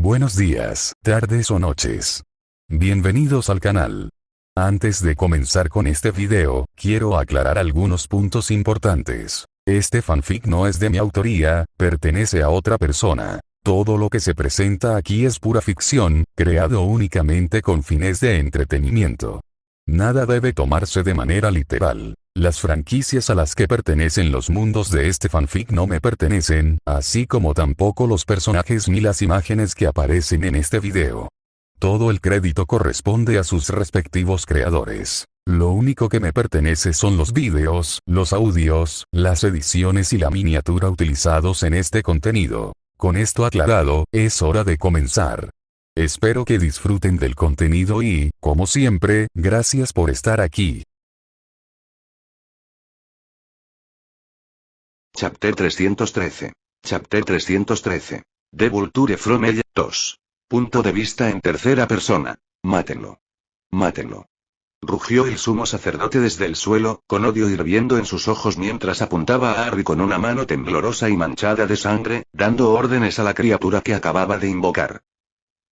Buenos días, tardes o noches. Bienvenidos al canal. Antes de comenzar con este video, quiero aclarar algunos puntos importantes. Este fanfic no es de mi autoría, pertenece a otra persona. Todo lo que se presenta aquí es pura ficción, creado únicamente con fines de entretenimiento. Nada debe tomarse de manera literal. Las franquicias a las que pertenecen los mundos de este fanfic no me pertenecen, así como tampoco los personajes ni las imágenes que aparecen en este video. Todo el crédito corresponde a sus respectivos creadores. Lo único que me pertenece son los vídeos, los audios, las ediciones y la miniatura utilizados en este contenido. Con esto aclarado, es hora de comenzar. Espero que disfruten del contenido y, como siempre, gracias por estar aquí. Chapter 313. Chapter 313. The Vulture from Ella 2. Punto de vista en tercera persona. Mátenlo. Mátenlo. Rugió el sumo sacerdote desde el suelo, con odio hirviendo en sus ojos mientras apuntaba a Harry con una mano temblorosa y manchada de sangre, dando órdenes a la criatura que acababa de invocar.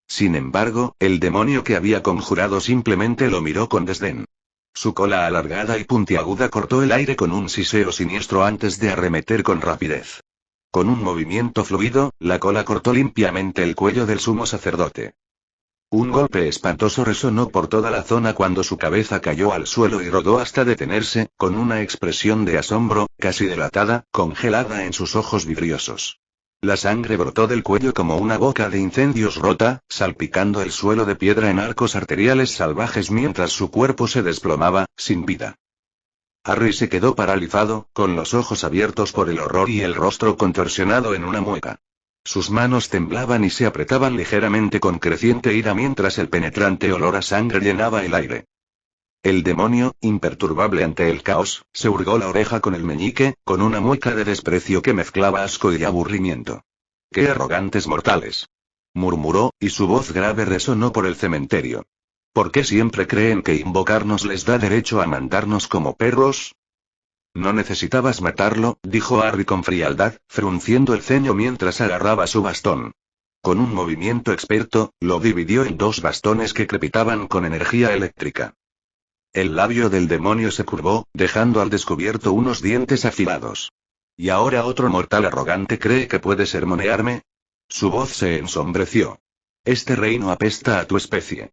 Sin embargo, el demonio que había conjurado simplemente lo miró con desdén. Su cola alargada y puntiaguda cortó el aire con un siseo siniestro antes de arremeter con rapidez. Con un movimiento fluido, la cola cortó limpiamente el cuello del sumo sacerdote. Un golpe espantoso resonó por toda la zona cuando su cabeza cayó al suelo y rodó hasta detenerse, con una expresión de asombro, casi delatada, congelada en sus ojos vidriosos. La sangre brotó del cuello como una boca de incendios rota, salpicando el suelo de piedra en arcos arteriales salvajes mientras su cuerpo se desplomaba, sin vida. Harry se quedó paralizado, con los ojos abiertos por el horror y el rostro contorsionado en una mueca. Sus manos temblaban y se apretaban ligeramente con creciente ira mientras el penetrante olor a sangre llenaba el aire. El demonio, imperturbable ante el caos, se hurgó la oreja con el meñique, con una mueca de desprecio que mezclaba asco y aburrimiento. ¡Qué arrogantes mortales!, murmuró, y su voz grave resonó por el cementerio. ¿Por qué siempre creen que invocarnos les da derecho a mandarnos como perros? No necesitabas matarlo, dijo Harry con frialdad, frunciendo el ceño mientras agarraba su bastón. Con un movimiento experto, lo dividió en dos bastones que crepitaban con energía eléctrica. El labio del demonio se curvó, dejando al descubierto unos dientes afilados. ¿Y ahora otro mortal arrogante cree que puede sermonearme? Su voz se ensombreció. Este reino apesta a tu especie.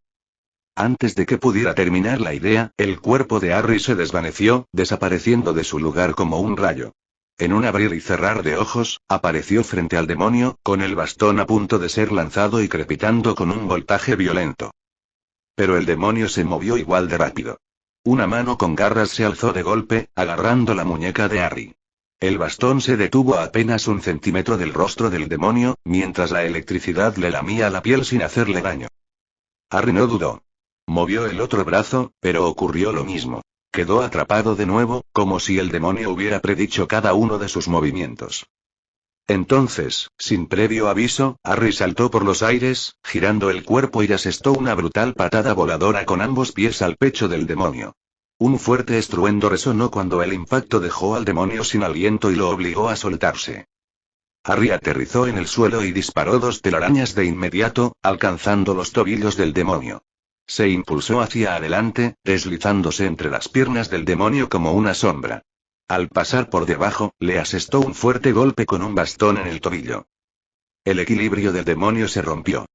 Antes de que pudiera terminar la idea, el cuerpo de Harry se desvaneció, desapareciendo de su lugar como un rayo. En un abrir y cerrar de ojos, apareció frente al demonio, con el bastón a punto de ser lanzado y crepitando con un voltaje violento. Pero el demonio se movió igual de rápido. Una mano con garras se alzó de golpe, agarrando la muñeca de Harry. El bastón se detuvo a apenas 1 centímetro del rostro del demonio, mientras la electricidad le lamía la piel sin hacerle daño. Harry no dudó. Movió el otro brazo, pero ocurrió lo mismo. Quedó atrapado de nuevo, como si el demonio hubiera predicho cada uno de sus movimientos. Entonces, sin previo aviso, Harry saltó por los aires, girando el cuerpo y asestó una brutal patada voladora con ambos pies al pecho del demonio. Un fuerte estruendo resonó cuando el impacto dejó al demonio sin aliento y lo obligó a soltarse. Harry aterrizó en el suelo y disparó 2 telarañas de inmediato, alcanzando los tobillos del demonio. Se impulsó hacia adelante, deslizándose entre las piernas del demonio como una sombra. Al pasar por debajo, le asestó un fuerte golpe con un bastón en el tobillo. El equilibrio del demonio se rompió.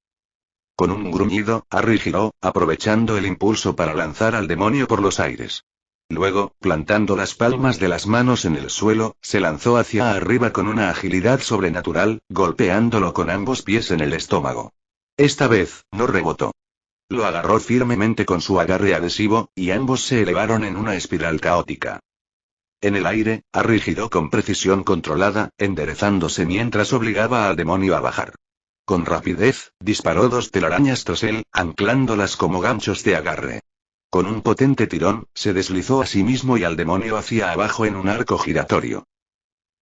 Con un gruñido, Harry giró, aprovechando el impulso para lanzar al demonio por los aires. Luego, plantando las palmas de las manos en el suelo, se lanzó hacia arriba con una agilidad sobrenatural, golpeándolo con ambos pies en el estómago. Esta vez, no rebotó. Lo agarró firmemente con su agarre adhesivo, y ambos se elevaron en una espiral caótica. En el aire, Harry giró con precisión controlada, enderezándose mientras obligaba al demonio a bajar. Con rapidez, disparó 2 telarañas tras él, anclándolas como ganchos de agarre. Con un potente tirón, se deslizó a sí mismo y al demonio hacia abajo en un arco giratorio.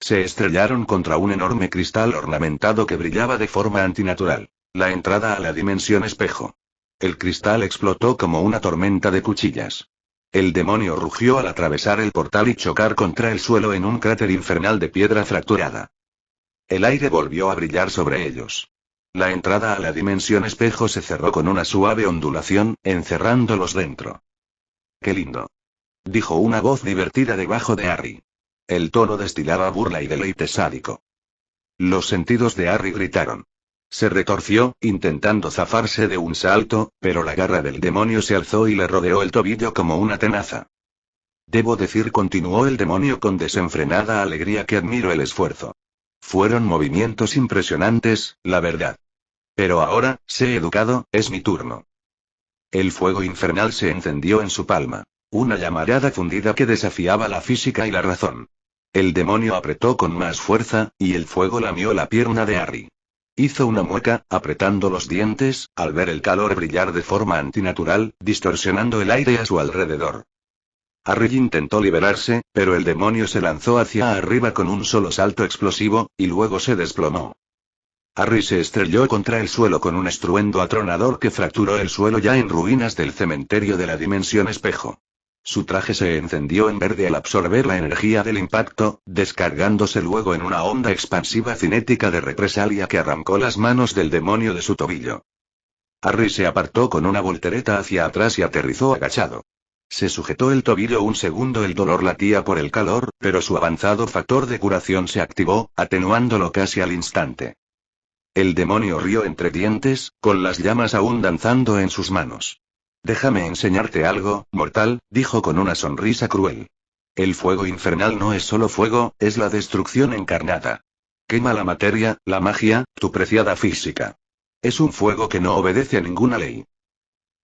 Se estrellaron contra un enorme cristal ornamentado que brillaba de forma antinatural. La entrada a la dimensión espejo. El cristal explotó como una tormenta de cuchillas. El demonio rugió al atravesar el portal y chocar contra el suelo en un cráter infernal de piedra fracturada. El aire volvió a brillar sobre ellos. La entrada a la dimensión espejo se cerró con una suave ondulación, encerrándolos dentro. ¡Qué lindo!, dijo una voz divertida debajo de Harry. El tono destilaba burla y deleite sádico. Los sentidos de Harry gritaron. Se retorció, intentando zafarse de un salto, pero la garra del demonio se alzó y le rodeó el tobillo como una tenaza. Debo decir, continuó el demonio con desenfrenada alegría, que admiro el esfuerzo. Fueron movimientos impresionantes, la verdad. Pero ahora, sé educado, es mi turno. El fuego infernal se encendió en su palma. Una llamarada fundida que desafiaba la física y la razón. El demonio apretó con más fuerza, y el fuego lamió la pierna de Harry. Hizo una mueca, apretando los dientes, al ver el calor brillar de forma antinatural, distorsionando el aire a su alrededor. Harry intentó liberarse, pero el demonio se lanzó hacia arriba con un solo salto explosivo, y luego se desplomó. Harry se estrelló contra el suelo con un estruendo atronador que fracturó el suelo ya en ruinas del cementerio de la dimensión espejo. Su traje se encendió en verde al absorber la energía del impacto, descargándose luego en una onda expansiva cinética de represalia que arrancó las manos del demonio de su tobillo. Harry se apartó con una voltereta hacia atrás y aterrizó agachado. Se sujetó el tobillo un segundo, el dolor latía por el calor, pero su avanzado factor de curación se activó, atenuándolo casi al instante. El demonio rió entre dientes, con las llamas aún danzando en sus manos. «Déjame enseñarte algo, mortal», dijo con una sonrisa cruel. «El fuego infernal no es solo fuego, es la destrucción encarnada. Quema la materia, la magia, tu preciada física. Es un fuego que no obedece a ninguna ley».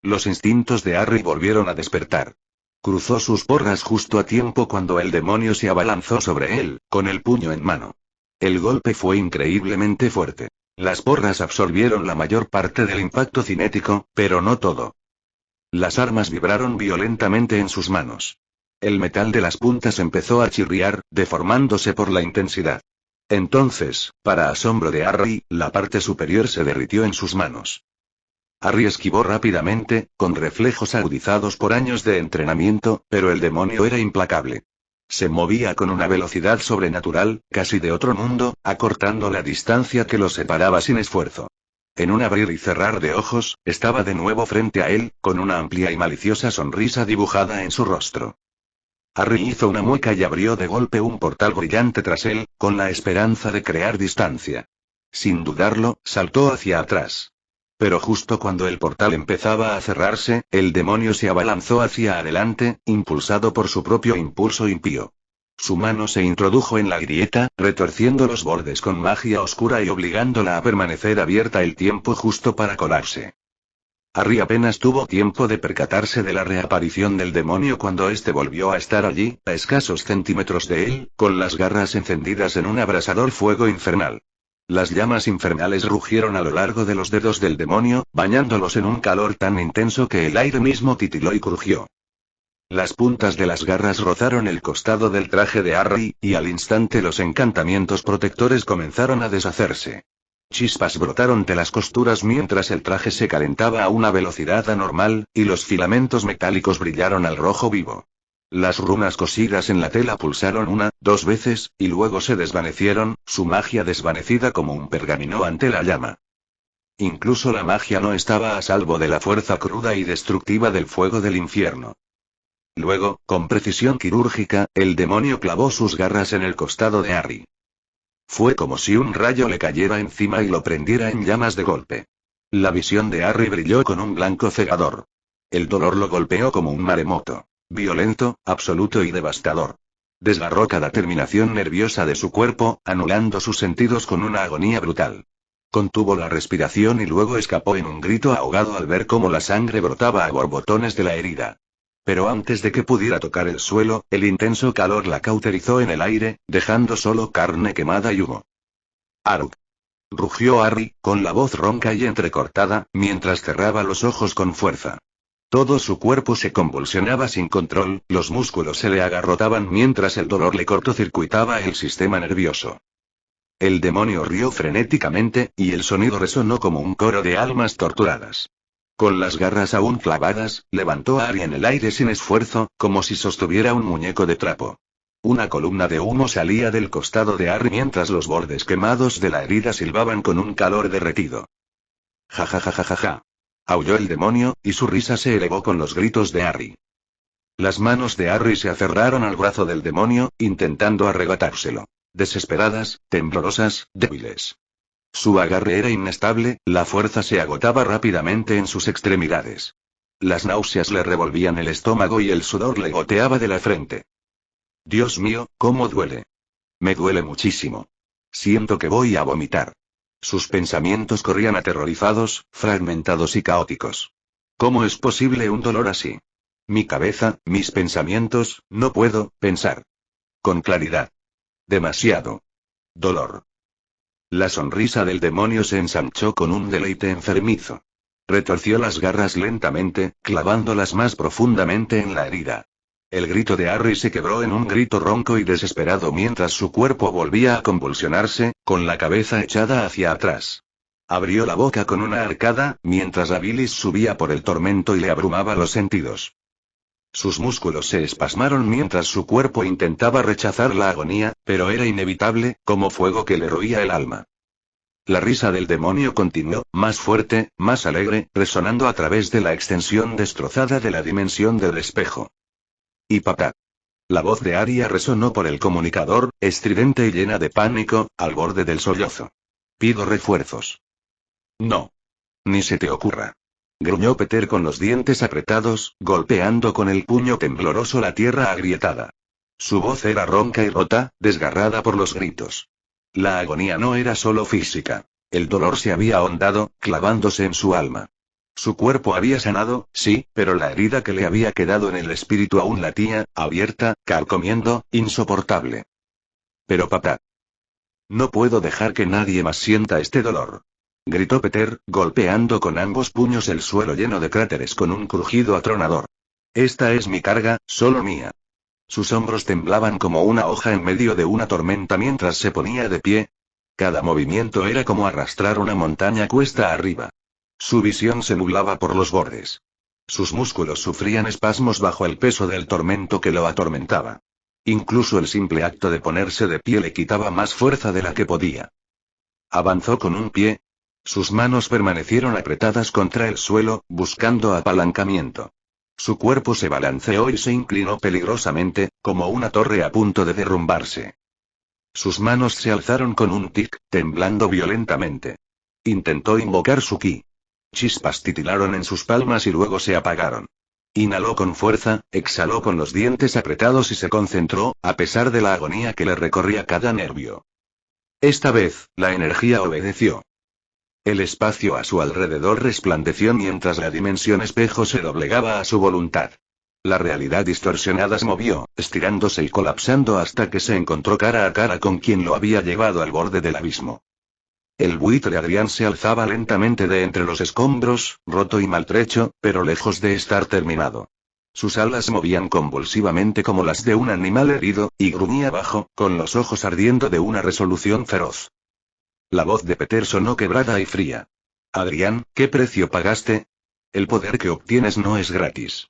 Los instintos de Harry volvieron a despertar. Cruzó sus porras justo a tiempo cuando el demonio se abalanzó sobre él, con el puño en mano. El golpe fue increíblemente fuerte. Las porras absorbieron la mayor parte del impacto cinético, pero no todo. Las armas vibraron violentamente en sus manos. El metal de las puntas empezó a chirriar, deformándose por la intensidad. Entonces, para asombro de Harry, la parte superior se derritió en sus manos. Harry esquivó rápidamente, con reflejos agudizados por años de entrenamiento, pero el demonio era implacable. Se movía con una velocidad sobrenatural, casi de otro mundo, acortando la distancia que los separaba sin esfuerzo. En un abrir y cerrar de ojos, estaba de nuevo frente a él, con una amplia y maliciosa sonrisa dibujada en su rostro. Harry hizo una mueca y abrió de golpe un portal brillante tras él, con la esperanza de crear distancia. Sin dudarlo, saltó hacia atrás. Pero justo cuando el portal empezaba a cerrarse, el demonio se abalanzó hacia adelante, impulsado por su propio impulso impío. Su mano se introdujo en la grieta, retorciendo los bordes con magia oscura y obligándola a permanecer abierta el tiempo justo para colarse. Harry apenas tuvo tiempo de percatarse de la reaparición del demonio cuando éste volvió a estar allí, a escasos centímetros de él, con las garras encendidas en un abrasador fuego infernal. Las llamas infernales rugieron a lo largo de los dedos del demonio, bañándolos en un calor tan intenso que el aire mismo titiló y crujió. Las puntas de las garras rozaron el costado del traje de Harry, y al instante los encantamientos protectores comenzaron a deshacerse. Chispas brotaron de las costuras mientras el traje se calentaba a una velocidad anormal, y los filamentos metálicos brillaron al rojo vivo. Las runas cosidas en la tela pulsaron una, dos veces, y luego se desvanecieron, su magia desvanecida como un pergamino ante la llama. Incluso la magia no estaba a salvo de la fuerza cruda y destructiva del fuego del infierno. Luego, con precisión quirúrgica, el demonio clavó sus garras en el costado de Harry. Fue como si un rayo le cayera encima y lo prendiera en llamas de golpe. La visión de Harry brilló con un blanco cegador. El dolor lo golpeó como un maremoto. Violento, absoluto y devastador. Desgarró cada terminación nerviosa de su cuerpo, anulando sus sentidos con una agonía brutal. Contuvo la respiración y luego escapó en un grito ahogado al ver cómo la sangre brotaba a borbotones de la herida. Pero antes de que pudiera tocar el suelo, el intenso calor la cauterizó en el aire, dejando solo carne quemada y humo. «Arug», rugió Harry, con la voz ronca y entrecortada, mientras cerraba los ojos con fuerza. Todo su cuerpo se convulsionaba sin control, los músculos se le agarrotaban mientras el dolor le cortocircuitaba el sistema nervioso. El demonio rió frenéticamente, y el sonido resonó como un coro de almas torturadas. Con las garras aún clavadas, levantó a Harry en el aire sin esfuerzo, como si sostuviera un muñeco de trapo. Una columna de humo salía del costado de Harry mientras los bordes quemados de la herida silbaban con un calor derretido. Ja ja ja ja ja ja. Aulló el demonio, y su risa se elevó con los gritos de Harry. Las manos de Harry se aferraron al brazo del demonio, intentando arrebatárselo. Desesperadas, temblorosas, débiles. Su agarre era inestable, la fuerza se agotaba rápidamente en sus extremidades. Las náuseas le revolvían el estómago y el sudor le goteaba de la frente. Dios mío, cómo duele. Me duele muchísimo. Siento que voy a vomitar. Sus pensamientos corrían aterrorizados, fragmentados y caóticos. ¿Cómo es posible un dolor así? Mi cabeza, mis pensamientos, no puedo pensar. Con claridad. Demasiado. Dolor. La sonrisa del demonio se ensanchó con un deleite enfermizo. Retorció las garras lentamente, clavándolas más profundamente en la herida. El grito de Harry se quebró en un grito ronco y desesperado mientras su cuerpo volvía a convulsionarse, con la cabeza echada hacia atrás. Abrió la boca con una arcada, mientras la bilis subía por el tormento y le abrumaba los sentidos. Sus músculos se espasmaron mientras su cuerpo intentaba rechazar la agonía, pero era inevitable, como fuego que le roía el alma. La risa del demonio continuó, más fuerte, más alegre, resonando a través de la extensión destrozada de la dimensión del espejo. Y papá. La voz de Arya resonó por el comunicador, estridente y llena de pánico, al borde del sollozo. Pido refuerzos. No. Ni se te ocurra. Gruñó Peter con los dientes apretados, golpeando con el puño tembloroso la tierra agrietada. Su voz era ronca y rota, desgarrada por los gritos. La agonía no era solo física. El dolor se había ahondado, clavándose en su alma. Su cuerpo había sanado, sí, pero la herida que le había quedado en el espíritu aún latía, abierta, carcomiendo, insoportable. Pero papá. No puedo dejar que nadie más sienta este dolor. Gritó Peter, golpeando con ambos puños el suelo lleno de cráteres con un crujido atronador. Esta es mi carga, solo mía. Sus hombros temblaban como una hoja en medio de una tormenta mientras se ponía de pie. Cada movimiento era como arrastrar una montaña cuesta arriba. Su visión se nublaba por los bordes. Sus músculos sufrían espasmos bajo el peso del tormento que lo atormentaba. Incluso el simple acto de ponerse de pie le quitaba más fuerza de la que podía. Avanzó con un pie. Sus manos permanecieron apretadas contra el suelo, buscando apalancamiento. Su cuerpo se balanceó y se inclinó peligrosamente, como una torre a punto de derrumbarse. Sus manos se alzaron con un tic, temblando violentamente. Intentó invocar su ki. Chispas titilaron en sus palmas y luego se apagaron. Inhaló con fuerza, exhaló con los dientes apretados y se concentró, a pesar de la agonía que le recorría cada nervio. Esta vez, la energía obedeció. El espacio a su alrededor resplandeció mientras la dimensión espejo se doblegaba a su voluntad. La realidad distorsionada se movió, estirándose y colapsando hasta que se encontró cara a cara con quien lo había llevado al borde del abismo. El buitre Adrián se alzaba lentamente de entre los escombros, roto y maltrecho, pero lejos de estar terminado. Sus alas se movían convulsivamente como las de un animal herido, y gruñía abajo, con los ojos ardiendo de una resolución feroz. La voz de Peter sonó quebrada y fría. Adrián, ¿qué precio pagaste? El poder que obtienes no es gratis.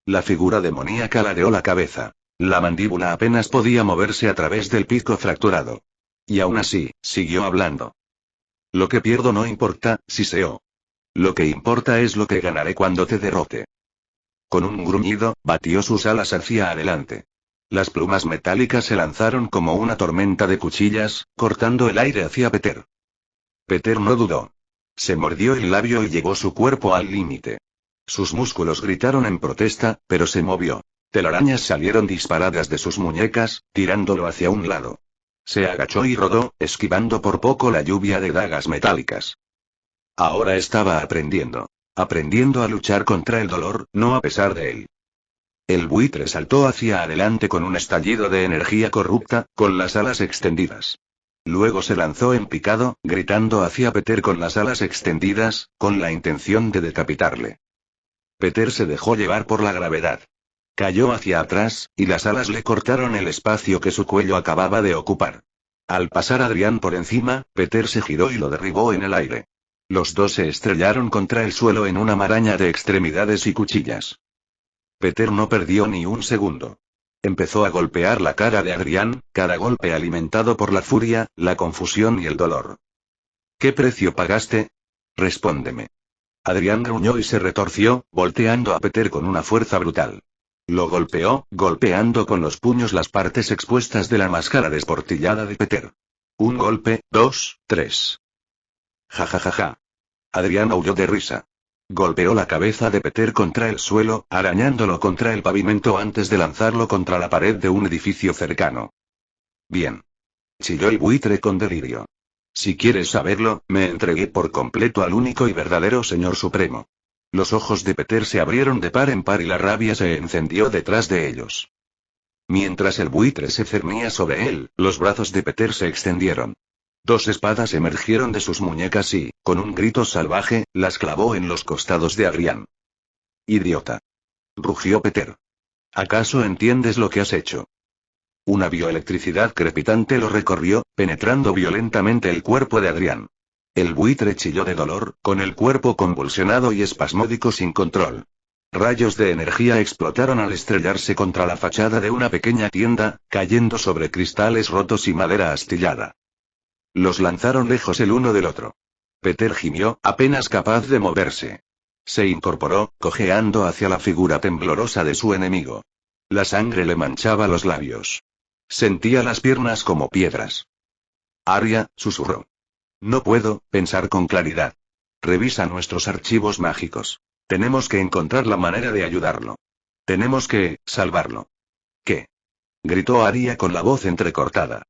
La figura demoníaca ladeó la cabeza. La mandíbula apenas podía moverse a través del pico fracturado. Y aún así, siguió hablando. Lo que pierdo no importa, Siseo. Lo que importa es lo que ganaré cuando te derrote. Con un gruñido, batió sus alas hacia adelante. Las plumas metálicas se lanzaron como una tormenta de cuchillas, cortando el aire hacia Peter. Peter no dudó. Se mordió el labio y llevó su cuerpo al límite. Sus músculos gritaron en protesta, pero se movió. Telarañas salieron disparadas de sus muñecas, tirándolo hacia un lado. Se agachó y rodó, esquivando por poco la lluvia de dagas metálicas. Ahora estaba aprendiendo. Aprendiendo a luchar contra el dolor, no a pesar de él. El buitre saltó hacia adelante con un estallido de energía corrupta, con las alas extendidas. Luego se lanzó en picado, gritando hacia Peter con las alas extendidas, con la intención de decapitarle. Peter se dejó llevar por la gravedad. Cayó hacia atrás, y las alas le cortaron el espacio que su cuello acababa de ocupar. Al pasar Adrián por encima, Peter se giró y lo derribó en el aire. Los dos se estrellaron contra el suelo en una maraña de extremidades y cuchillas. Peter no perdió ni un segundo. Empezó a golpear la cara de Adrián, cada golpe alimentado por la furia, la confusión y el dolor. ¿Qué precio pagaste? Respóndeme. Adrián gruñó y se retorció, volteando a Peter con una fuerza brutal. Lo golpeó, golpeando con los puños las partes expuestas de la máscara desportillada de Peter. Un golpe, 2, 3. Ja ja ja ja. Adrián aulló de risa. Golpeó la cabeza de Peter contra el suelo, arañándolo contra el pavimento antes de lanzarlo contra la pared de un edificio cercano. Bien. Chilló el buitre con delirio. Si quieres saberlo, me entregué por completo al único y verdadero Señor Supremo. Los ojos de Peter se abrieron de par en par y la rabia se encendió detrás de ellos. Mientras el buitre se cernía sobre él, los brazos de Peter se extendieron. 2 espadas emergieron de sus muñecas y, con un grito salvaje, las clavó en los costados de Adrián. «Idiota», rugió Peter. «¿Acaso entiendes lo que has hecho?» Una bioelectricidad crepitante lo recorrió, penetrando violentamente el cuerpo de Adrián. El buitre chilló de dolor, con el cuerpo convulsionado y espasmódico sin control. Rayos de energía explotaron al estrellarse contra la fachada de una pequeña tienda, cayendo sobre cristales rotos y madera astillada. Los lanzaron lejos el uno del otro. Peter gimió, apenas capaz de moverse. Se incorporó, cojeando hacia la figura temblorosa de su enemigo. La sangre le manchaba los labios. Sentía las piernas como piedras. «Arya», susurró. «No puedo pensar con claridad. Revisa nuestros archivos mágicos. Tenemos que encontrar la manera de ayudarlo. Tenemos que salvarlo». «¿Qué?», gritó Arya con la voz entrecortada.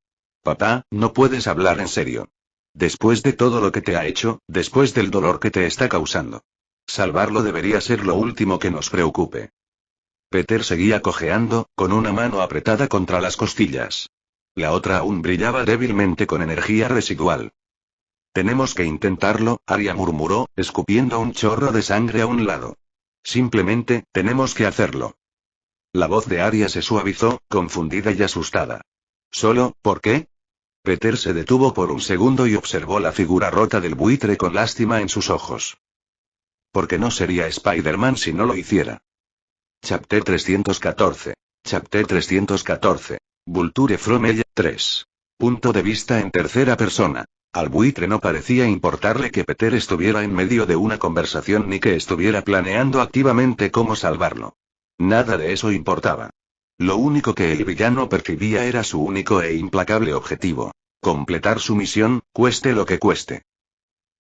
«Papá, no puedes hablar en serio. Después de todo lo que te ha hecho, después del dolor que te está causando. Salvarlo debería ser lo último que nos preocupe». Peter seguía cojeando, con una mano apretada contra las costillas. La otra aún brillaba débilmente con energía residual. «Tenemos que intentarlo», Arya murmuró, escupiendo un chorro de sangre a un lado. «Simplemente, tenemos que hacerlo». La voz de Arya se suavizó, confundida y asustada. «¿Solo, por qué?» Peter se detuvo por un segundo y observó la figura rota del buitre con lástima en sus ojos. «Porque no sería Spider-Man si no lo hiciera». Chapter 314. Chapter 314. Vulture from ella, 3. Punto de vista en tercera persona. Al buitre no parecía importarle que Peter estuviera en medio de una conversación ni que estuviera planeando activamente cómo salvarlo. Nada de eso importaba. Lo único que el villano percibía era su único e implacable objetivo: completar su misión, cueste lo que cueste.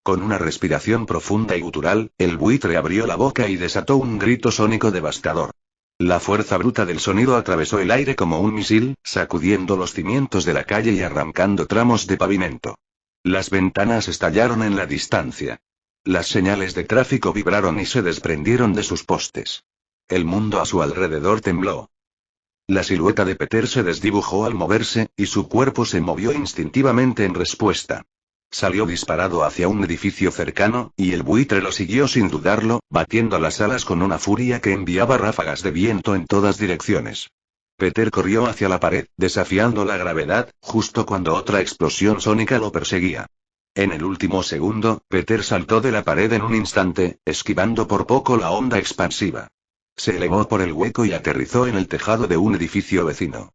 Con una respiración profunda y gutural, el buitre abrió la boca y desató un grito sónico devastador. La fuerza bruta del sonido atravesó el aire como un misil, sacudiendo los cimientos de la calle y arrancando tramos de pavimento. Las ventanas estallaron en la distancia. Las señales de tráfico vibraron y se desprendieron de sus postes. El mundo a su alrededor tembló. La silueta de Peter se desdibujó al moverse, y su cuerpo se movió instintivamente en respuesta. Salió disparado hacia un edificio cercano, y el buitre lo siguió sin dudarlo, batiendo las alas con una furia que enviaba ráfagas de viento en todas direcciones. Peter corrió hacia la pared, desafiando la gravedad, justo cuando otra explosión sónica lo perseguía. En el último segundo, Peter saltó de la pared en un instante, esquivando por poco la onda expansiva. Se elevó por el hueco y aterrizó en el tejado de un edificio vecino.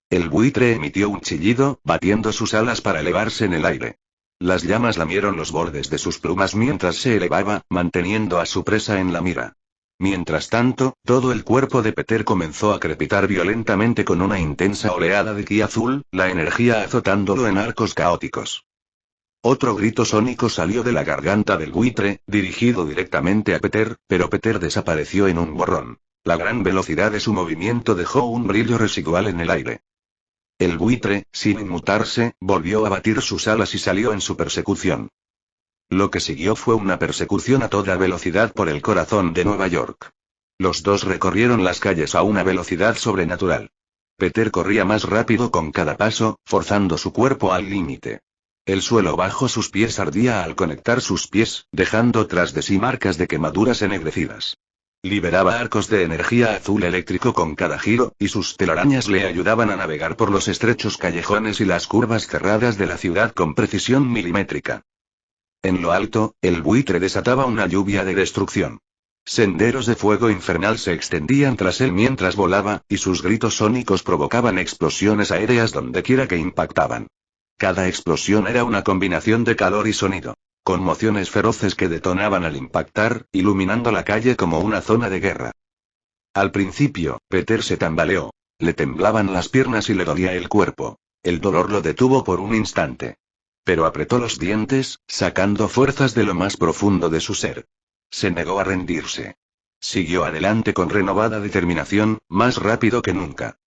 El buitre emitió un chillido, batiendo sus alas para elevarse en el aire. Las llamas lamieron los bordes de sus plumas mientras se elevaba, manteniendo a su presa en la mira. Mientras tanto, todo el cuerpo de Peter comenzó a crepitar violentamente con una intensa oleada de ki azul, la energía azotándolo en arcos caóticos. Otro grito sónico salió de la garganta del buitre, dirigido directamente a Peter, pero Peter desapareció en un borrón. La gran velocidad de su movimiento dejó un brillo residual en el aire. El buitre, sin inmutarse, volvió a batir sus alas y salió en su persecución. Lo que siguió fue una persecución a toda velocidad por el corazón de Nueva York. Los dos recorrieron las calles a una velocidad sobrenatural. Peter corría más rápido con cada paso, forzando su cuerpo al límite. El suelo bajo sus pies ardía al conectar sus pies, dejando tras de sí marcas de quemaduras ennegrecidas. Liberaba arcos de energía azul eléctrico con cada giro, y sus telarañas le ayudaban a navegar por los estrechos callejones y las curvas cerradas de la ciudad con precisión milimétrica. En lo alto, el buitre desataba una lluvia de destrucción. Senderos de fuego infernal se extendían tras él mientras volaba, y sus gritos sónicos provocaban explosiones aéreas dondequiera que impactaban. Cada explosión era una combinación de calor y sonido. Conmociones feroces que detonaban al impactar, iluminando la calle como una zona de guerra. Al principio, Peter se tambaleó. Le temblaban las piernas y le dolía el cuerpo. El dolor lo detuvo por un instante. Pero apretó los dientes, sacando fuerzas de lo más profundo de su ser. Se negó a rendirse. Siguió adelante con renovada determinación, más rápido que nunca.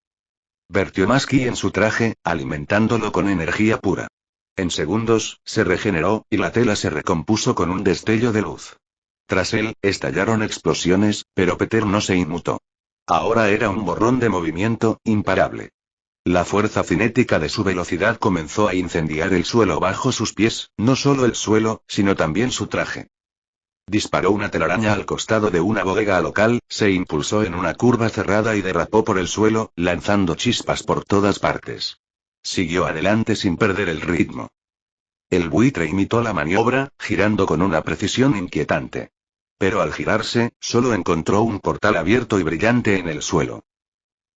Vertió más ki en su traje, alimentándolo con energía pura. En segundos, se regeneró, y la tela se recompuso con un destello de luz. Tras él, estallaron explosiones, pero Peter no se inmutó. Ahora era un borrón de movimiento, imparable. La fuerza cinética de su velocidad comenzó a incendiar el suelo bajo sus pies, no solo el suelo, sino también su traje. Disparó una telaraña al costado de una bodega local, se impulsó en una curva cerrada y derrapó por el suelo, lanzando chispas por todas partes. Siguió adelante sin perder el ritmo. El buitre imitó la maniobra, girando con una precisión inquietante. Pero al girarse, solo encontró un portal abierto y brillante en el suelo.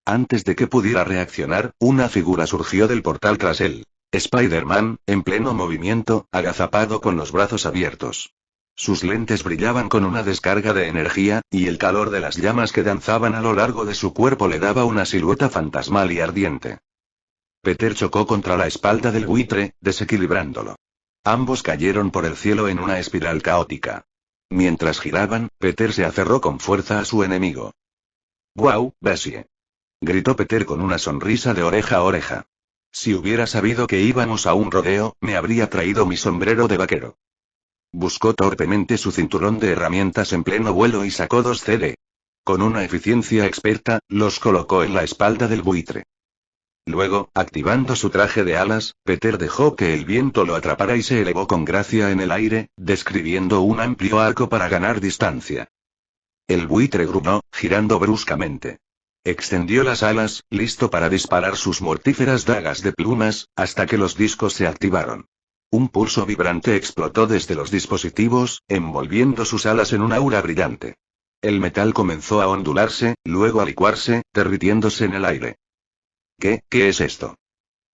Antes de que pudiera reaccionar, una figura surgió del portal tras él. Spider-Man, en pleno movimiento, agazapado con los brazos abiertos. Sus lentes brillaban con una descarga de energía, y el calor de las llamas que danzaban a lo largo de su cuerpo le daba una silueta fantasmal y ardiente. Peter chocó contra la espalda del buitre, desequilibrándolo. Ambos cayeron por el cielo en una espiral caótica. Mientras giraban, Peter se aferró con fuerza a su enemigo. ¡Guau, Bessie! Gritó Peter con una sonrisa de oreja a oreja. Si hubiera sabido que íbamos a un rodeo, me habría traído mi sombrero de vaquero. Buscó torpemente su cinturón de herramientas en pleno vuelo y sacó 2 CD. Con una eficiencia experta, los colocó en la espalda del buitre. Luego, activando su traje de alas, Peter dejó que el viento lo atrapara y se elevó con gracia en el aire, describiendo un amplio arco para ganar distancia. El buitre gruñó, girando bruscamente. Extendió las alas, listo para disparar sus mortíferas dagas de plumas, hasta que los discos se activaron. Un pulso vibrante explotó desde los dispositivos, envolviendo sus alas en un aura brillante. El metal comenzó a ondularse, luego a licuarse, derritiéndose en el aire. ¿Qué es esto?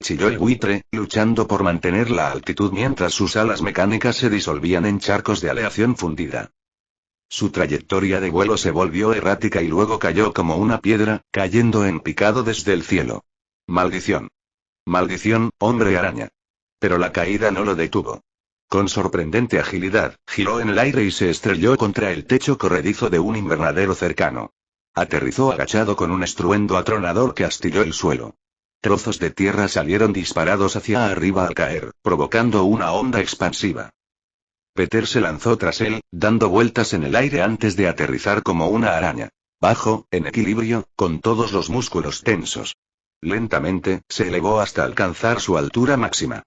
Chilló el buitre, luchando por mantener la altitud mientras sus alas mecánicas se disolvían en charcos de aleación fundida. Su trayectoria de vuelo se volvió errática y luego cayó como una piedra, cayendo en picado desde el cielo. Maldición. Maldición, hombre araña. Pero la caída no lo detuvo. Con sorprendente agilidad, giró en el aire y se estrelló contra el techo corredizo de un invernadero cercano. Aterrizó agachado con un estruendo atronador que astilló el suelo. Trozos de tierra salieron disparados hacia arriba al caer, provocando una onda expansiva. Peter se lanzó tras él, dando vueltas en el aire antes de aterrizar como una araña. Bajo, en equilibrio, con todos los músculos tensos. Lentamente, se elevó hasta alcanzar su altura máxima.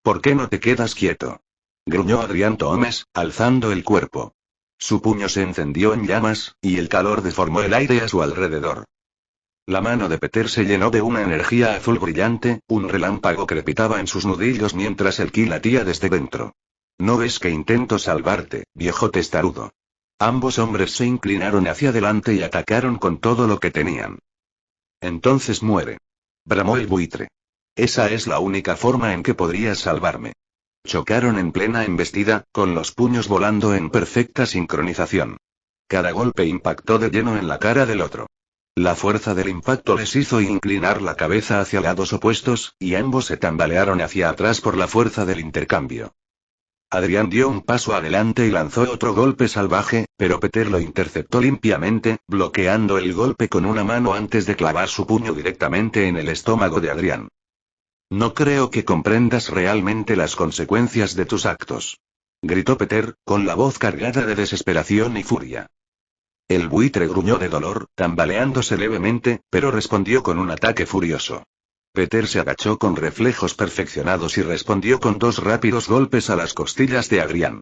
¿Por qué no te quedas quieto? Gruñó Adrián Thomas, alzando el cuerpo. Su puño se encendió en llamas, y el calor deformó el aire a su alrededor. La mano de Peter se llenó de una energía azul brillante, un relámpago crepitaba en sus nudillos mientras el ki latía desde dentro. ¿No ves que intento salvarte, viejo testarudo? Ambos hombres se inclinaron hacia adelante y atacaron con todo lo que tenían. Entonces muere. Bramó el buitre. Esa es la única forma en que podrías salvarme. Chocaron en plena embestida, con los puños volando en perfecta sincronización. Cada golpe impactó de lleno en la cara del otro. La fuerza del impacto les hizo inclinar la cabeza hacia lados opuestos, y ambos se tambalearon hacia atrás por la fuerza del intercambio. Adrián dio un paso adelante y lanzó otro golpe salvaje, pero Peter lo interceptó limpiamente, bloqueando el golpe con una mano antes de clavar su puño directamente en el estómago de Adrián. No creo que comprendas realmente las consecuencias de tus actos. Gritó Peter, con la voz cargada de desesperación y furia. El buitre gruñó de dolor, tambaleándose levemente, pero respondió con un ataque furioso. Peter se agachó con reflejos perfeccionados y respondió con 2 rápidos golpes a las costillas de Adrián.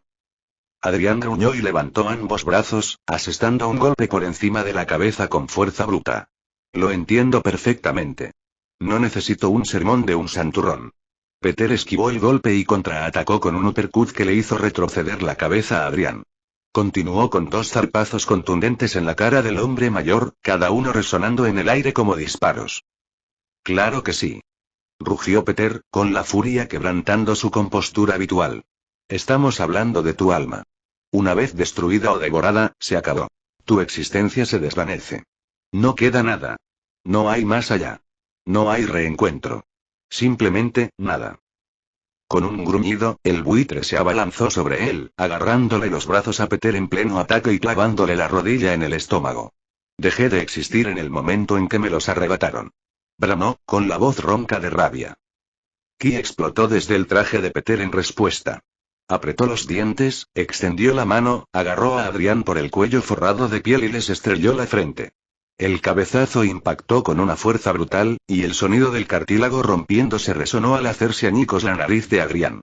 Adrián gruñó y levantó ambos brazos, asestando un golpe por encima de la cabeza con fuerza bruta. Lo entiendo perfectamente. No necesito un sermón de un santurrón. Peter esquivó el golpe y contraatacó con un uppercut que le hizo retroceder la cabeza a Adrián. Continuó con 2 zarpazos contundentes en la cara del hombre mayor, cada uno resonando en el aire como disparos. Claro que sí. Rugió Peter, con la furia quebrantando su compostura habitual. Estamos hablando de tu alma. Una vez destruida o devorada, se acabó. Tu existencia se desvanece. No queda nada. No hay más allá. No hay reencuentro. Simplemente, nada. Con un gruñido, el buitre se abalanzó sobre él, agarrándole los brazos a Peter en pleno ataque y clavándole la rodilla en el estómago. Dejé de existir en el momento en que me los arrebataron. Bramó, con la voz ronca de rabia. Ki explotó desde el traje de Peter en respuesta. Apretó los dientes, extendió la mano, agarró a Adrián por el cuello forrado de piel y les estrelló la frente. El cabezazo impactó con una fuerza brutal, y el sonido del cartílago rompiéndose resonó al hacerse añicos la nariz de Adrián.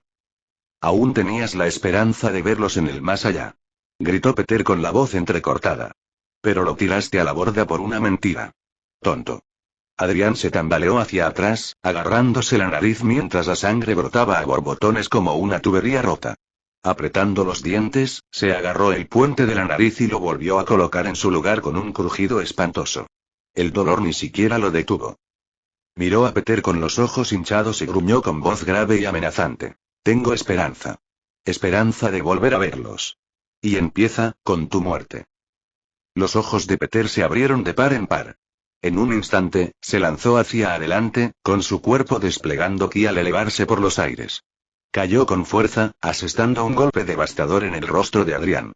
Aún tenías la esperanza de verlos en el más allá. Gritó Peter con la voz entrecortada. Pero lo tiraste a la borda por una mentira. Tonto. Adrián se tambaleó hacia atrás, agarrándose la nariz mientras la sangre brotaba a borbotones como una tubería rota. Apretando los dientes, se agarró el puente de la nariz y lo volvió a colocar en su lugar con un crujido espantoso. El dolor ni siquiera lo detuvo. Miró a Peter con los ojos hinchados y gruñó con voz grave y amenazante. Tengo esperanza. Esperanza de volver a verlos. Y empieza, con tu muerte. Los ojos de Peter se abrieron de par en par. En un instante, se lanzó hacia adelante, con su cuerpo desplegando ki al elevarse por los aires. Cayó con fuerza, asestando un golpe devastador en el rostro de Adrián.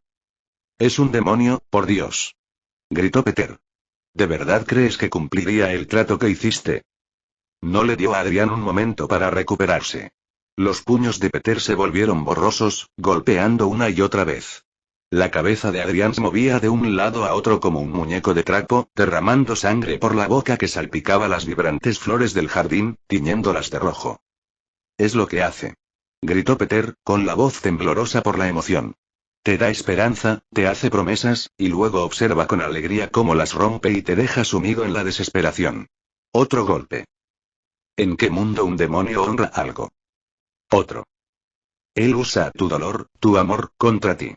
Es un demonio, por Dios. Gritó Peter. ¿De verdad crees que cumpliría el trato que hiciste? No le dio a Adrián un momento para recuperarse. Los puños de Peter se volvieron borrosos, golpeando una y otra vez. La cabeza de Adrián se movía de un lado a otro como un muñeco de trapo, derramando sangre por la boca que salpicaba las vibrantes flores del jardín, tiñéndolas de rojo. Es lo que hace. Gritó Peter, con la voz temblorosa por la emoción. Te da esperanza, te hace promesas, y luego observa con alegría cómo las rompe y te deja sumido en la desesperación. Otro golpe. ¿En qué mundo un demonio honra algo? Otro. Él usa tu dolor, tu amor, contra ti.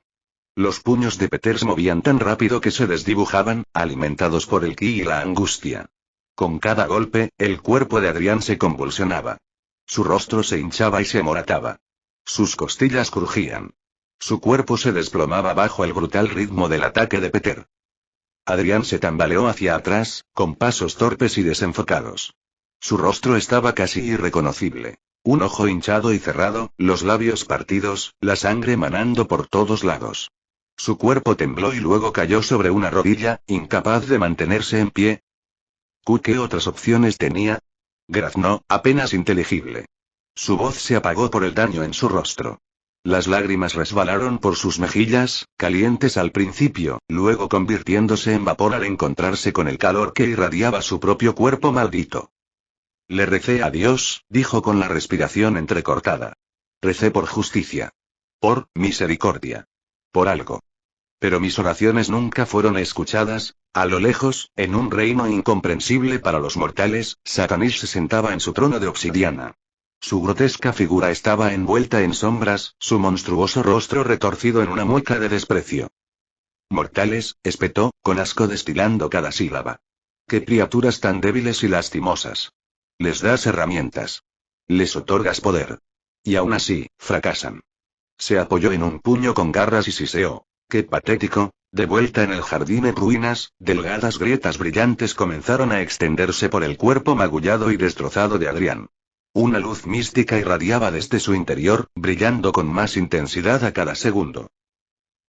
Los puños de Peter se movían tan rápido que se desdibujaban, alimentados por el ki y la angustia. Con cada golpe, el cuerpo de Adrián se convulsionaba. Su rostro se hinchaba y se amorataba. Sus costillas crujían. Su cuerpo se desplomaba bajo el brutal ritmo del ataque de Peter. Adrián se tambaleó hacia atrás, con pasos torpes y desenfocados. Su rostro estaba casi irreconocible. Un ojo hinchado y cerrado, los labios partidos, la sangre manando por todos lados. Su cuerpo tembló y luego cayó sobre una rodilla, incapaz de mantenerse en pie. ¿Qué otras opciones tenía? Graznó, apenas inteligible. Su voz se apagó por el daño en su rostro. Las lágrimas resbalaron por sus mejillas, calientes al principio, luego convirtiéndose en vapor al encontrarse con el calor que irradiaba su propio cuerpo maldito. Le recé a Dios, dijo con la respiración entrecortada. Recé por justicia. Por misericordia. Por algo. Pero mis oraciones nunca fueron escuchadas. A lo lejos, en un reino incomprensible para los mortales, Satanish se sentaba en su trono de obsidiana. Su grotesca figura estaba envuelta en sombras, su monstruoso rostro retorcido en una mueca de desprecio. Mortales, espetó, con asco destilando cada sílaba. ¡Qué criaturas tan débiles y lastimosas! Les das herramientas. Les otorgas poder. Y aún así, fracasan. Se apoyó en un puño con garras y siseó. ¡Qué patético! De vuelta en el jardín en ruinas, delgadas grietas brillantes comenzaron a extenderse por el cuerpo magullado y destrozado de Adrián. Una luz mística irradiaba desde su interior, brillando con más intensidad a cada segundo.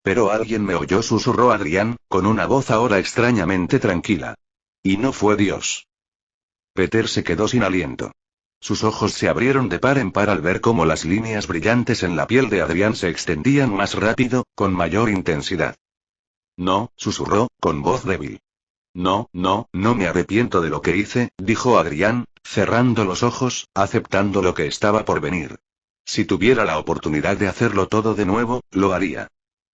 Pero alguien me oyó, susurró Adrián, con una voz ahora extrañamente tranquila. Y no fue Dios. Peter se quedó sin aliento. Sus ojos se abrieron de par en par al ver cómo las líneas brillantes en la piel de Adrián se extendían más rápido, con mayor intensidad. No, susurró, con voz débil. No me arrepiento de lo que hice, dijo Adrián, cerrando los ojos, aceptando lo que estaba por venir. Si tuviera la oportunidad de hacerlo todo de nuevo, lo haría.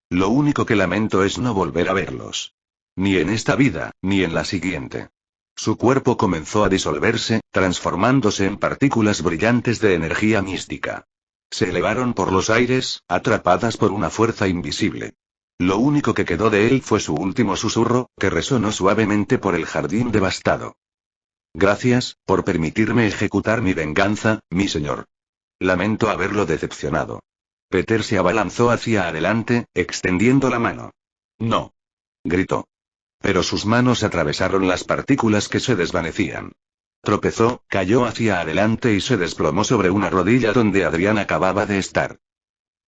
Lo único que lamento es no volver a verlos. Ni en esta vida, ni en la siguiente. Su cuerpo comenzó a disolverse, transformándose en partículas brillantes de energía mística. Se elevaron por los aires, atrapadas por una fuerza invisible. Lo único que quedó de él fue su último susurro, que resonó suavemente por el jardín devastado. Gracias, por permitirme ejecutar mi venganza, mi señor. Lamento haberlo decepcionado. Peter se abalanzó hacia adelante, extendiendo la mano. ¡No! Gritó. Pero sus manos atravesaron las partículas que se desvanecían. Tropezó, cayó hacia adelante y se desplomó sobre una rodilla donde Adrián acababa de estar.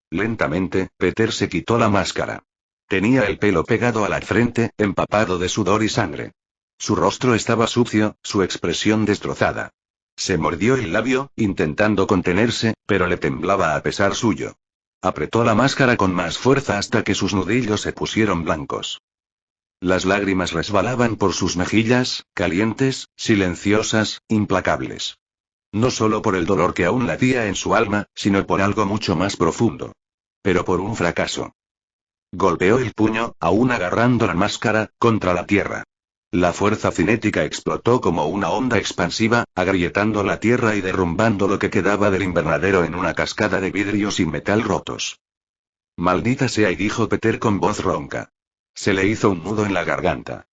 Lentamente, Peter se quitó la máscara. Tenía el pelo pegado a la frente, empapado de sudor y sangre. Su rostro estaba sucio, su expresión destrozada. Se mordió el labio, intentando contenerse, pero le temblaba a pesar suyo. Apretó la máscara con más fuerza hasta que sus nudillos se pusieron blancos. Las lágrimas resbalaban por sus mejillas, calientes, silenciosas, implacables. No solo por el dolor que aún latía en su alma, sino por algo mucho más profundo. Pero por un fracaso. Golpeó el puño, aún agarrando la máscara, contra la tierra. La fuerza cinética explotó como una onda expansiva, agrietando la tierra y derrumbando lo que quedaba del invernadero en una cascada de vidrios y metal rotos. Maldita sea, y dijo Peter con voz ronca. Se le hizo un nudo en la garganta.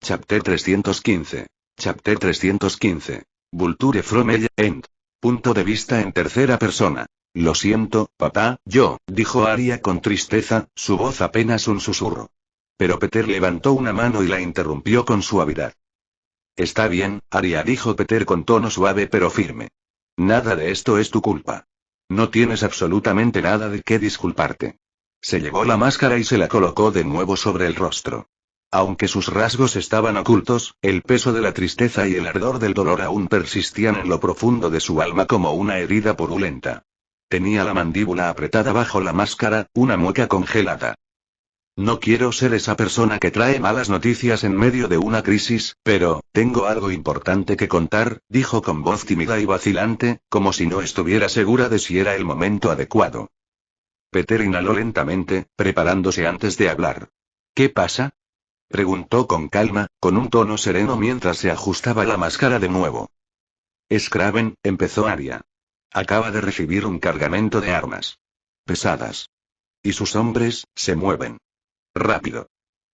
Chapter 315. Chapter 315. Vulture from the end. Punto de vista en tercera persona. Lo siento, papá, dijo Arya con tristeza, su voz apenas un susurro. Pero Peter levantó una mano y la interrumpió con suavidad. Está bien, Arya, dijo Peter con tono suave pero firme. Nada de esto es tu culpa. No tienes absolutamente nada de qué disculparte. Se llevó la máscara y se la colocó de nuevo sobre el rostro. Aunque sus rasgos estaban ocultos, el peso de la tristeza y el ardor del dolor aún persistían en lo profundo de su alma como una herida purulenta. Tenía la mandíbula apretada bajo la máscara, una mueca congelada. No quiero ser esa persona que trae malas noticias en medio de una crisis, pero, tengo algo importante que contar, dijo con voz tímida y vacilante, como si no estuviera segura de si era el momento adecuado. Peter inhaló lentamente, preparándose antes de hablar. ¿Qué pasa? Preguntó con calma, con un tono sereno mientras se ajustaba la máscara de nuevo. Scraven, empezó Arya. Acaba de recibir un cargamento de armas. Pesadas. Y sus hombres, se mueven. Rápido.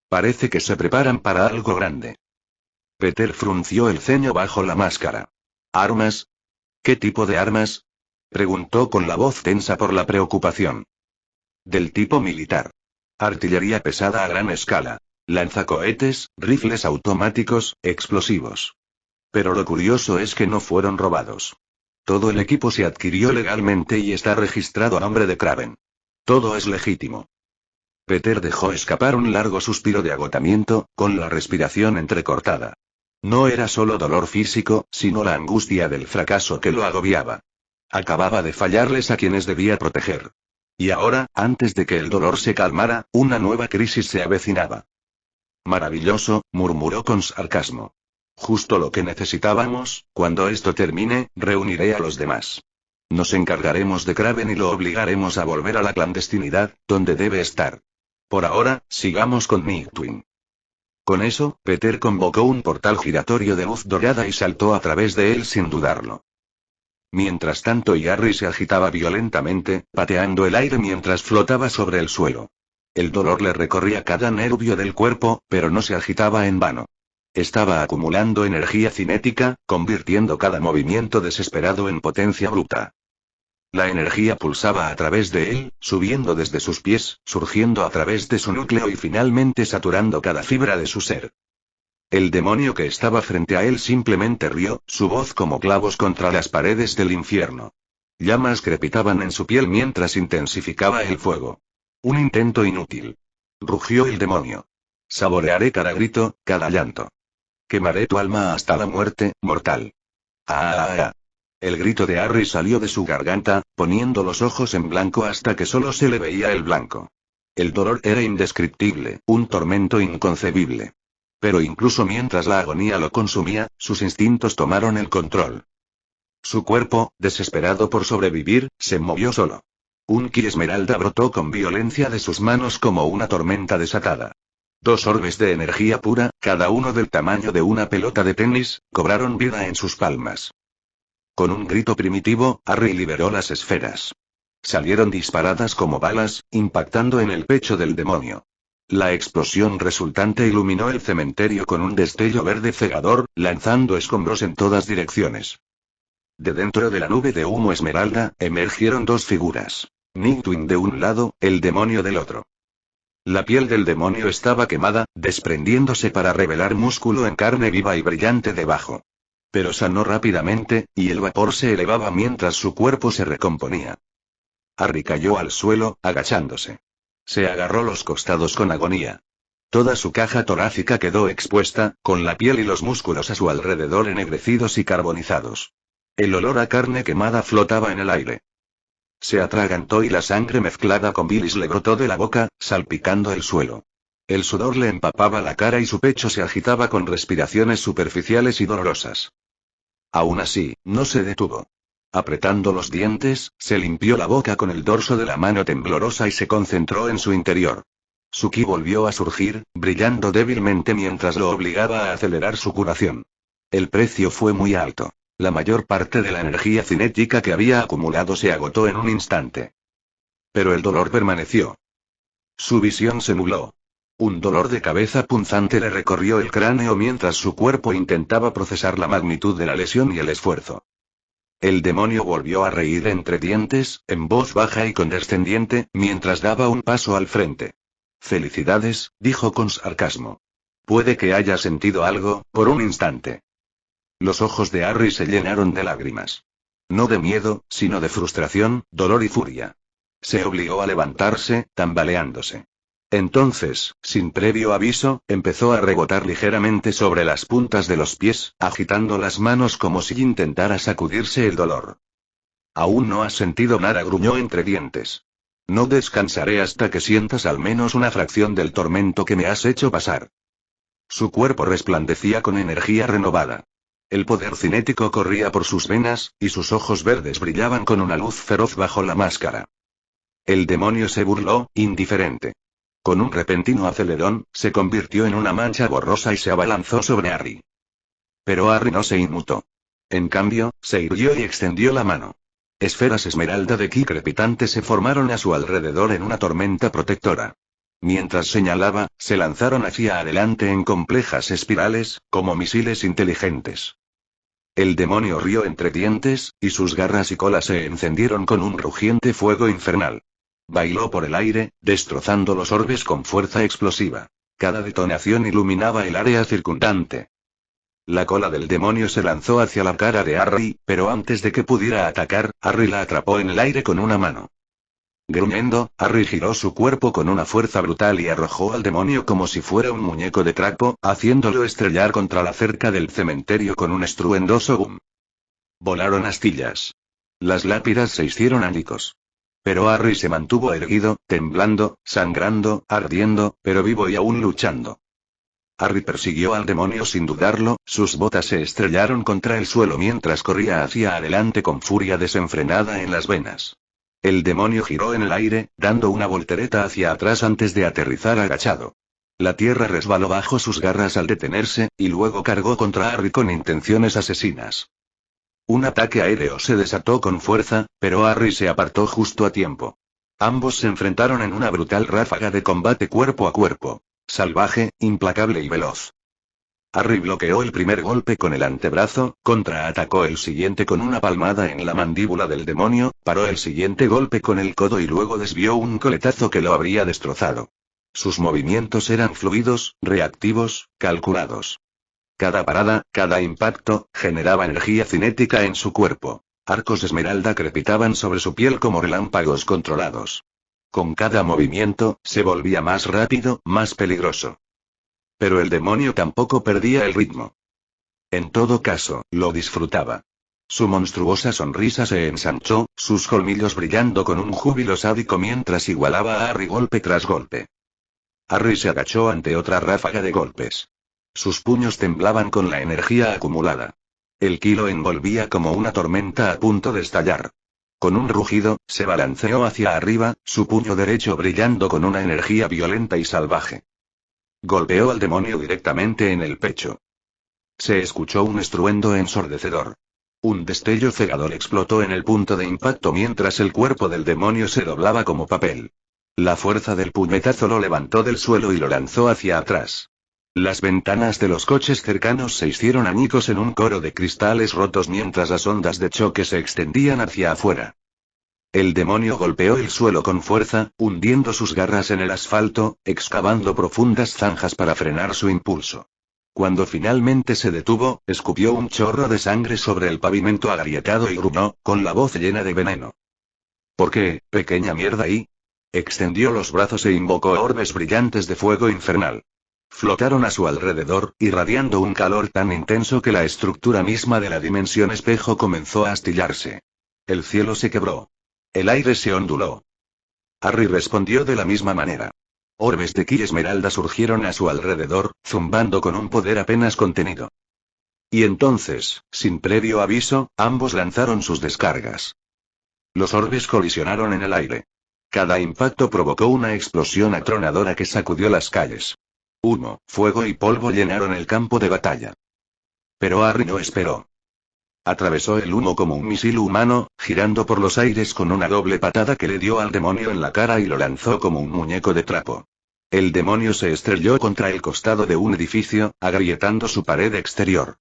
Parece que se preparan para algo grande. Peter frunció el ceño bajo la máscara. ¿Armas? ¿Qué tipo de armas? Preguntó con la voz tensa por la preocupación. Del tipo militar. Artillería pesada a gran escala. Lanzacohetes, rifles automáticos, explosivos. Pero lo curioso es que no fueron robados. Todo el equipo se adquirió legalmente y está registrado a nombre de Kraven. Todo es legítimo. Peter dejó escapar un largo suspiro de agotamiento, con la respiración entrecortada. No era solo dolor físico, sino la angustia del fracaso que lo agobiaba. Acababa de fallarles a quienes debía proteger. Y ahora, antes de que el dolor se calmara, una nueva crisis se avecinaba. Maravilloso, murmuró con sarcasmo. Justo lo que necesitábamos. Cuando esto termine, reuniré a los demás. Nos encargaremos de Kraven y lo obligaremos a volver a la clandestinidad, donde debe estar. Por ahora, sigamos con Nightwing. Con eso, Peter convocó un portal giratorio de luz dorada y saltó a través de él sin dudarlo. Mientras tanto, Yarry se agitaba violentamente, pateando el aire mientras flotaba sobre el suelo. El dolor le recorría cada nervio del cuerpo, pero no se agitaba en vano. Estaba acumulando energía cinética, convirtiendo cada movimiento desesperado en potencia bruta. La energía pulsaba a través de él, subiendo desde sus pies, surgiendo a través de su núcleo y finalmente saturando cada fibra de su ser. El demonio que estaba frente a él simplemente rió, su voz como clavos contra las paredes del infierno. Llamas crepitaban en su piel mientras intensificaba el fuego. Un intento inútil. Rugió el demonio. Saborearé cada grito, cada llanto. Quemaré tu alma hasta la muerte, mortal. ¡Ah! El grito de Harry salió de su garganta, poniendo los ojos en blanco hasta que solo se le veía el blanco. El dolor era indescriptible, un tormento inconcebible. Pero incluso mientras la agonía lo consumía, sus instintos tomaron el control. Su cuerpo, desesperado por sobrevivir, se movió solo. Un ki esmeralda brotó con violencia de sus manos como una tormenta desatada. 2 orbes de energía pura, cada uno del tamaño de una pelota de tenis, cobraron vida en sus palmas. Con un grito primitivo, Harry liberó las esferas. Salieron disparadas como balas, impactando en el pecho del demonio. La explosión resultante iluminó el cementerio con un destello verde cegador, lanzando escombros en todas direcciones. De dentro de la nube de humo esmeralda, emergieron 2 figuras. Nightwing de un lado, el demonio del otro. La piel del demonio estaba quemada, desprendiéndose para revelar músculo en carne viva y brillante debajo. Pero sanó rápidamente, y el vapor se elevaba mientras su cuerpo se recomponía. Harry cayó al suelo, agachándose. Se agarró los costados con agonía. Toda su caja torácica quedó expuesta, con la piel y los músculos a su alrededor ennegrecidos y carbonizados. El olor a carne quemada flotaba en el aire. Se atragantó y la sangre mezclada con bilis le brotó de la boca, salpicando el suelo. El sudor le empapaba la cara y su pecho se agitaba con respiraciones superficiales y dolorosas. Aún así, no se detuvo. Apretando los dientes, se limpió la boca con el dorso de la mano temblorosa y se concentró en su interior. Su ki volvió a surgir, brillando débilmente mientras lo obligaba a acelerar su curación. El precio fue muy alto. La mayor parte de la energía cinética que había acumulado se agotó en un instante. Pero el dolor permaneció. Su visión se nubló. Un dolor de cabeza punzante le recorrió el cráneo mientras su cuerpo intentaba procesar la magnitud de la lesión y el esfuerzo. El demonio volvió a reír entre dientes, en voz baja y condescendiente, mientras daba un paso al frente. «Felicidades», dijo con sarcasmo. «Puede que haya sentido algo, por un instante». Los ojos de Harry se llenaron de lágrimas. No de miedo, sino de frustración, dolor y furia. Se obligó a levantarse, tambaleándose. Entonces, sin previo aviso, empezó a rebotar ligeramente sobre las puntas de los pies, agitando las manos como si intentara sacudirse el dolor. «Aún no has sentido nada», gruñó entre dientes. «No descansaré hasta que sientas al menos una fracción del tormento que me has hecho pasar». Su cuerpo resplandecía con energía renovada. El poder cinético corría por sus venas, y sus ojos verdes brillaban con una luz feroz bajo la máscara. El demonio se burló, indiferente. Con un repentino acelerón, se convirtió en una mancha borrosa y se abalanzó sobre Harry. Pero Harry no se inmutó. En cambio, se irguió y extendió la mano. Esferas esmeralda de ki crepitante se formaron a su alrededor en una tormenta protectora. Mientras señalaba, se lanzaron hacia adelante en complejas espirales, como misiles inteligentes. El demonio rió entre dientes, y sus garras y cola se encendieron con un rugiente fuego infernal. Bailó por el aire, destrozando los orbes con fuerza explosiva. Cada detonación iluminaba el área circundante. La cola del demonio se lanzó hacia la cara de Harry, pero antes de que pudiera atacar, Harry la atrapó en el aire con una mano. Gruñendo, Harry giró su cuerpo con una fuerza brutal y arrojó al demonio como si fuera un muñeco de trapo, haciéndolo estrellar contra la cerca del cementerio con un estruendoso boom. Volaron astillas. Las lápidas se hicieron añicos. Pero Harry se mantuvo erguido, temblando, sangrando, ardiendo, pero vivo y aún luchando. Harry persiguió al demonio sin dudarlo, sus botas se estrellaron contra el suelo mientras corría hacia adelante con furia desenfrenada en las venas. El demonio giró en el aire, dando una voltereta hacia atrás antes de aterrizar agachado. La tierra resbaló bajo sus garras al detenerse, y luego cargó contra Harry con intenciones asesinas. Un ataque aéreo se desató con fuerza, pero Harry se apartó justo a tiempo. Ambos se enfrentaron en una brutal ráfaga de combate cuerpo a cuerpo. Salvaje, implacable y veloz. Harry bloqueó el primer golpe con el antebrazo, contraatacó el siguiente con una palmada en la mandíbula del demonio, paró el siguiente golpe con el codo y luego desvió un coletazo que lo habría destrozado. Sus movimientos eran fluidos, reactivos, calculados. Cada parada, cada impacto, generaba energía cinética en su cuerpo. Arcos esmeralda crepitaban sobre su piel como relámpagos controlados. Con cada movimiento, se volvía más rápido, más peligroso. Pero el demonio tampoco perdía el ritmo. En todo caso, lo disfrutaba. Su monstruosa sonrisa se ensanchó, sus colmillos brillando con un júbilo sádico mientras igualaba a Harry golpe tras golpe. Harry se agachó ante otra ráfaga de golpes. Sus puños temblaban con la energía acumulada. El ki lo envolvía como una tormenta a punto de estallar. Con un rugido, se balanceó hacia arriba, su puño derecho brillando con una energía violenta y salvaje. Golpeó al demonio directamente en el pecho. Se escuchó un estruendo ensordecedor. Un destello cegador explotó en el punto de impacto mientras el cuerpo del demonio se doblaba como papel. La fuerza del puñetazo lo levantó del suelo y lo lanzó hacia atrás. Las ventanas de los coches cercanos se hicieron añicos en un coro de cristales rotos mientras las ondas de choque se extendían hacia afuera. El demonio golpeó el suelo con fuerza, hundiendo sus garras en el asfalto, excavando profundas zanjas para frenar su impulso. Cuando finalmente se detuvo, escupió un chorro de sangre sobre el pavimento agrietado y gruñó, con la voz llena de veneno. ¿Por qué, pequeña mierda y? Extendió los brazos e invocó orbes brillantes de fuego infernal. Flotaron a su alrededor, irradiando un calor tan intenso que la estructura misma de la dimensión espejo comenzó a astillarse. El cielo se quebró. El aire se onduló. Harry respondió de la misma manera. Orbes de ki esmeralda surgieron a su alrededor, zumbando con un poder apenas contenido. Y entonces, sin previo aviso, ambos lanzaron sus descargas. Los orbes colisionaron en el aire. Cada impacto provocó una explosión atronadora que sacudió las calles. Humo, fuego y polvo llenaron el campo de batalla. Pero Harry no esperó. Atravesó el humo como un misil humano, girando por los aires con una doble patada que le dio al demonio en la cara y lo lanzó como un muñeco de trapo. El demonio se estrelló contra el costado de un edificio, agrietando su pared exterior.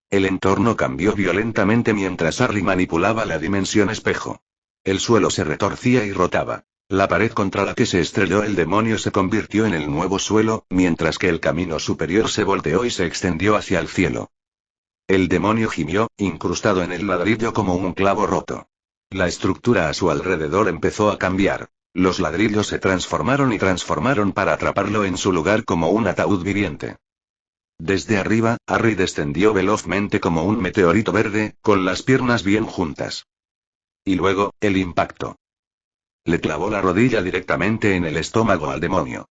El entorno cambió violentamente mientras Harry manipulaba la dimensión espejo. El suelo se retorcía y rotaba. La pared contra la que se estrelló el demonio se convirtió en el nuevo suelo, mientras que el camino superior se volteó y se extendió hacia el cielo. El demonio gimió, incrustado en el ladrillo como un clavo roto. La estructura a su alrededor empezó a cambiar. Los ladrillos se transformaron y transformaron para atraparlo en su lugar como un ataúd viviente. Desde arriba, Harry descendió velozmente como un meteorito verde, con las piernas bien juntas. Y luego, el impacto. Le clavó la rodilla directamente en el estómago al demonio.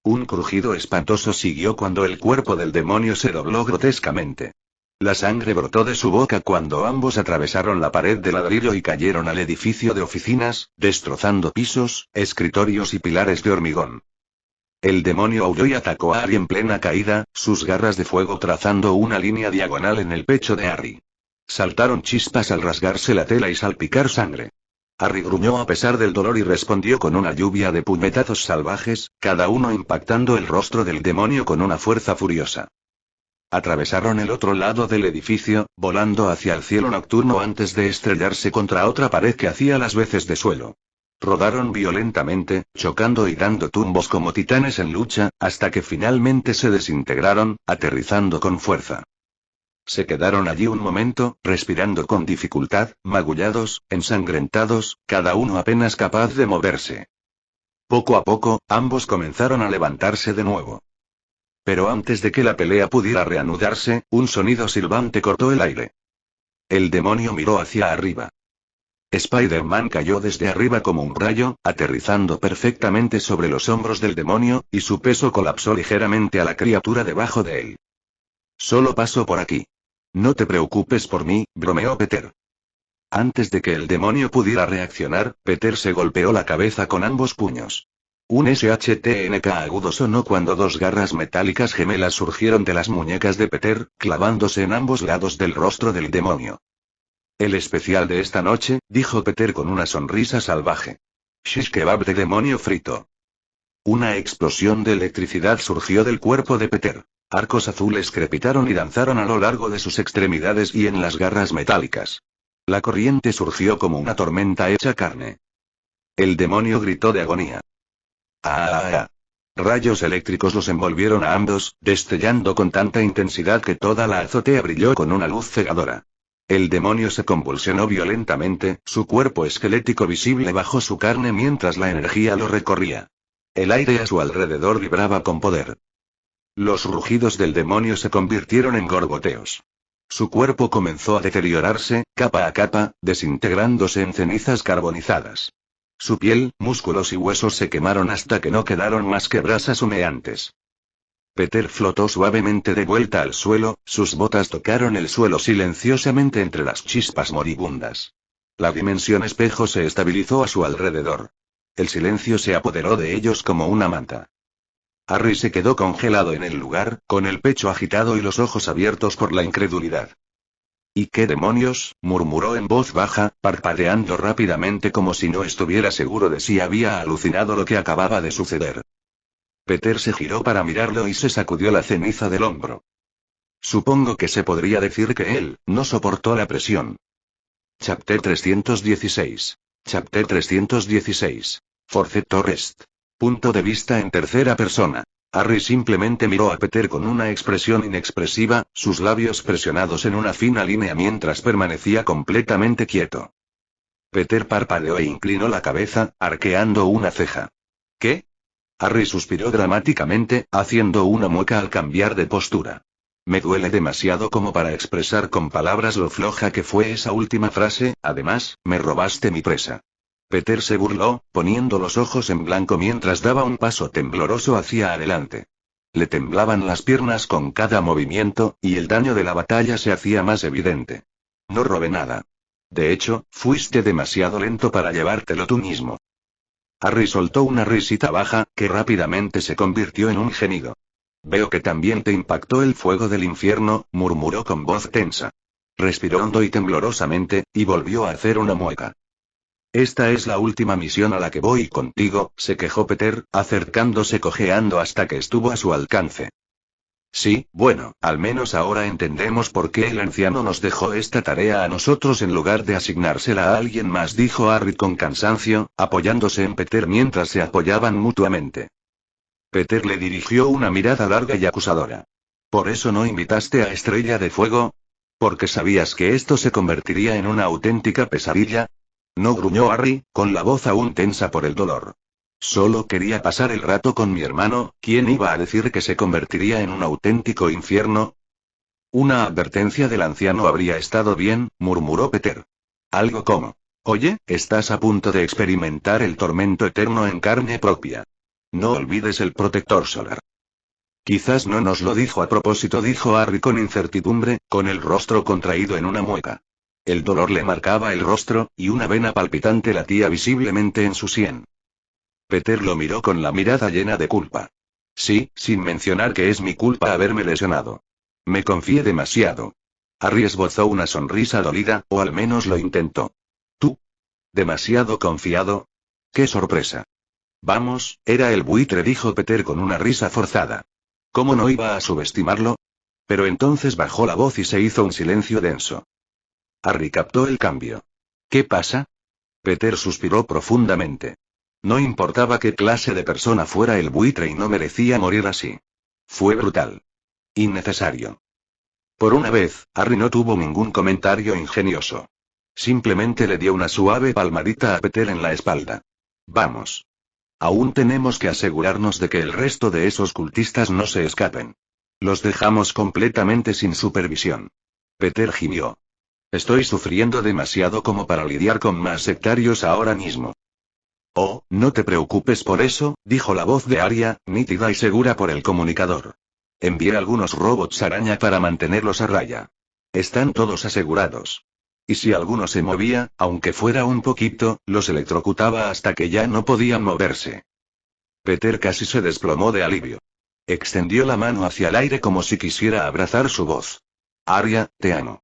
Un crujido espantoso siguió cuando el cuerpo del demonio se dobló grotescamente. La sangre brotó de su boca cuando ambos atravesaron la pared de ladrillo y cayeron al edificio de oficinas, destrozando pisos, escritorios y pilares de hormigón. El demonio aulló y atacó a Harry en plena caída, sus garras de fuego trazando una línea diagonal en el pecho de Harry. Saltaron chispas al rasgarse la tela y salpicar sangre. Harry gruñó a pesar del dolor y respondió con una lluvia de puñetazos salvajes, cada uno impactando el rostro del demonio con una fuerza furiosa. Atravesaron el otro lado del edificio, volando hacia el cielo nocturno antes de estrellarse contra otra pared que hacía las veces de suelo. Rodaron violentamente, chocando y dando tumbos como titanes en lucha, hasta que finalmente se desintegraron, aterrizando con fuerza. Se quedaron allí un momento, respirando con dificultad, magullados, ensangrentados, cada uno apenas capaz de moverse. Poco a poco, ambos comenzaron a levantarse de nuevo. Pero antes de que la pelea pudiera reanudarse, un sonido silbante cortó el aire. El demonio miró hacia arriba. Spider-Man cayó desde arriba como un rayo, aterrizando perfectamente sobre los hombros del demonio, y su peso colapsó ligeramente a la criatura debajo de él. Solo paso por aquí. No te preocupes por mí, bromeó Peter. Antes de que el demonio pudiera reaccionar, Peter se golpeó la cabeza con ambos puños. Un SHTNK agudo sonó cuando dos garras metálicas gemelas surgieron de las muñecas de Peter, clavándose en ambos lados del rostro del demonio. El especial de esta noche, dijo Peter con una sonrisa salvaje. Shish kebab de demonio frito. Una explosión de electricidad surgió del cuerpo de Peter. Arcos azules crepitaron y danzaron a lo largo de sus extremidades y en las garras metálicas. La corriente surgió como una tormenta hecha carne. El demonio gritó de agonía. ¡Ah! Rayos eléctricos los envolvieron a ambos, destellando con tanta intensidad que toda la azotea brilló con una luz cegadora. El demonio se convulsionó violentamente, su cuerpo esquelético visible bajo su carne mientras la energía lo recorría. El aire a su alrededor vibraba con poder. Los rugidos del demonio se convirtieron en gorgoteos. Su cuerpo comenzó a deteriorarse, capa a capa, desintegrándose en cenizas carbonizadas. Su piel, músculos y huesos se quemaron hasta que no quedaron más que brasas humeantes. Peter flotó suavemente de vuelta al suelo, sus botas tocaron el suelo silenciosamente entre las chispas moribundas. La dimensión espejo se estabilizó a su alrededor. El silencio se apoderó de ellos como una manta. Harry se quedó congelado en el lugar, con el pecho agitado y los ojos abiertos por la incredulidad. ¿Y qué demonios?, murmuró en voz baja, parpadeando rápidamente como si no estuviera seguro de si había alucinado lo que acababa de suceder. Peter se giró para mirarlo y se sacudió la ceniza del hombro. Supongo que se podría decir que él no soportó la presión. Chapter 316. Chapter 316. Forced to Rest. Punto de vista en tercera persona. Harry simplemente miró a Peter con una expresión inexpresiva, sus labios presionados en una fina línea mientras permanecía completamente quieto. Peter parpadeó e inclinó la cabeza, arqueando una ceja. ¿Qué? Harry suspiró dramáticamente, haciendo una mueca al cambiar de postura. Me duele demasiado como para expresar con palabras lo floja que fue esa última frase, además, me robaste mi presa. Peter se burló, poniendo los ojos en blanco mientras daba un paso tembloroso hacia adelante. Le temblaban las piernas con cada movimiento, y el daño de la batalla se hacía más evidente. No robé nada. De hecho, fuiste demasiado lento para llevártelo tú mismo. Harry soltó una risita baja, que rápidamente se convirtió en un gemido. Veo que también te impactó el fuego del infierno, murmuró con voz tensa. Respiró hondo y temblorosamente, y volvió a hacer una mueca. Esta es la última misión a la que voy contigo, se quejó Peter, acercándose cojeando hasta que estuvo a su alcance. Sí, bueno, al menos ahora entendemos por qué el anciano nos dejó esta tarea a nosotros en lugar de asignársela a alguien más, dijo Harry con cansancio, apoyándose en Peter mientras se apoyaban mutuamente. Peter le dirigió una mirada larga y acusadora. ¿Por eso no invitaste a Estrella de Fuego? ¿Porque sabías que esto se convertiría en una auténtica pesadilla? No, gruñó Harry, con la voz aún tensa por el dolor. Solo quería pasar el rato con mi hermano, ¿quién iba a decir que se convertiría en un auténtico infierno? Una advertencia del anciano habría estado bien, murmuró Peter. Algo como: oye, estás a punto de experimentar el tormento eterno en carne propia. No olvides el protector solar. Quizás no nos lo dijo a propósito, dijo Harry con incertidumbre, con el rostro contraído en una mueca. El dolor le marcaba el rostro, y una vena palpitante latía visiblemente en su sien. Peter lo miró con la mirada llena de culpa. Sí, sin mencionar que es mi culpa haberme lesionado. Me confié demasiado. Harry esbozó una sonrisa dolida, o al menos lo intentó. ¿Tú? ¿Demasiado confiado? ¡Qué sorpresa! Vamos, era el buitre, dijo Peter con una risa forzada. ¿Cómo no iba a subestimarlo? Pero entonces bajó la voz y se hizo un silencio denso. Harry captó el cambio. ¿Qué pasa? Peter suspiró profundamente. No importaba qué clase de persona fuera el buitre y no merecía morir así. Fue brutal. Innecesario. Por una vez, Harry no tuvo ningún comentario ingenioso. Simplemente le dio una suave palmadita a Peter en la espalda. Vamos. Aún tenemos que asegurarnos de que el resto de esos cultistas no se escapen. Los dejamos completamente sin supervisión. Peter gimió. Estoy sufriendo demasiado como para lidiar con más sectarios ahora mismo. Oh, no te preocupes por eso, dijo la voz de Arya, nítida y segura por el comunicador. Envié algunos robots araña para mantenerlos a raya. Están todos asegurados. Y si alguno se movía, aunque fuera un poquito, los electrocutaba hasta que ya no podían moverse. Peter casi se desplomó de alivio. Extendió la mano hacia el aire como si quisiera abrazar su voz. Arya, te amo.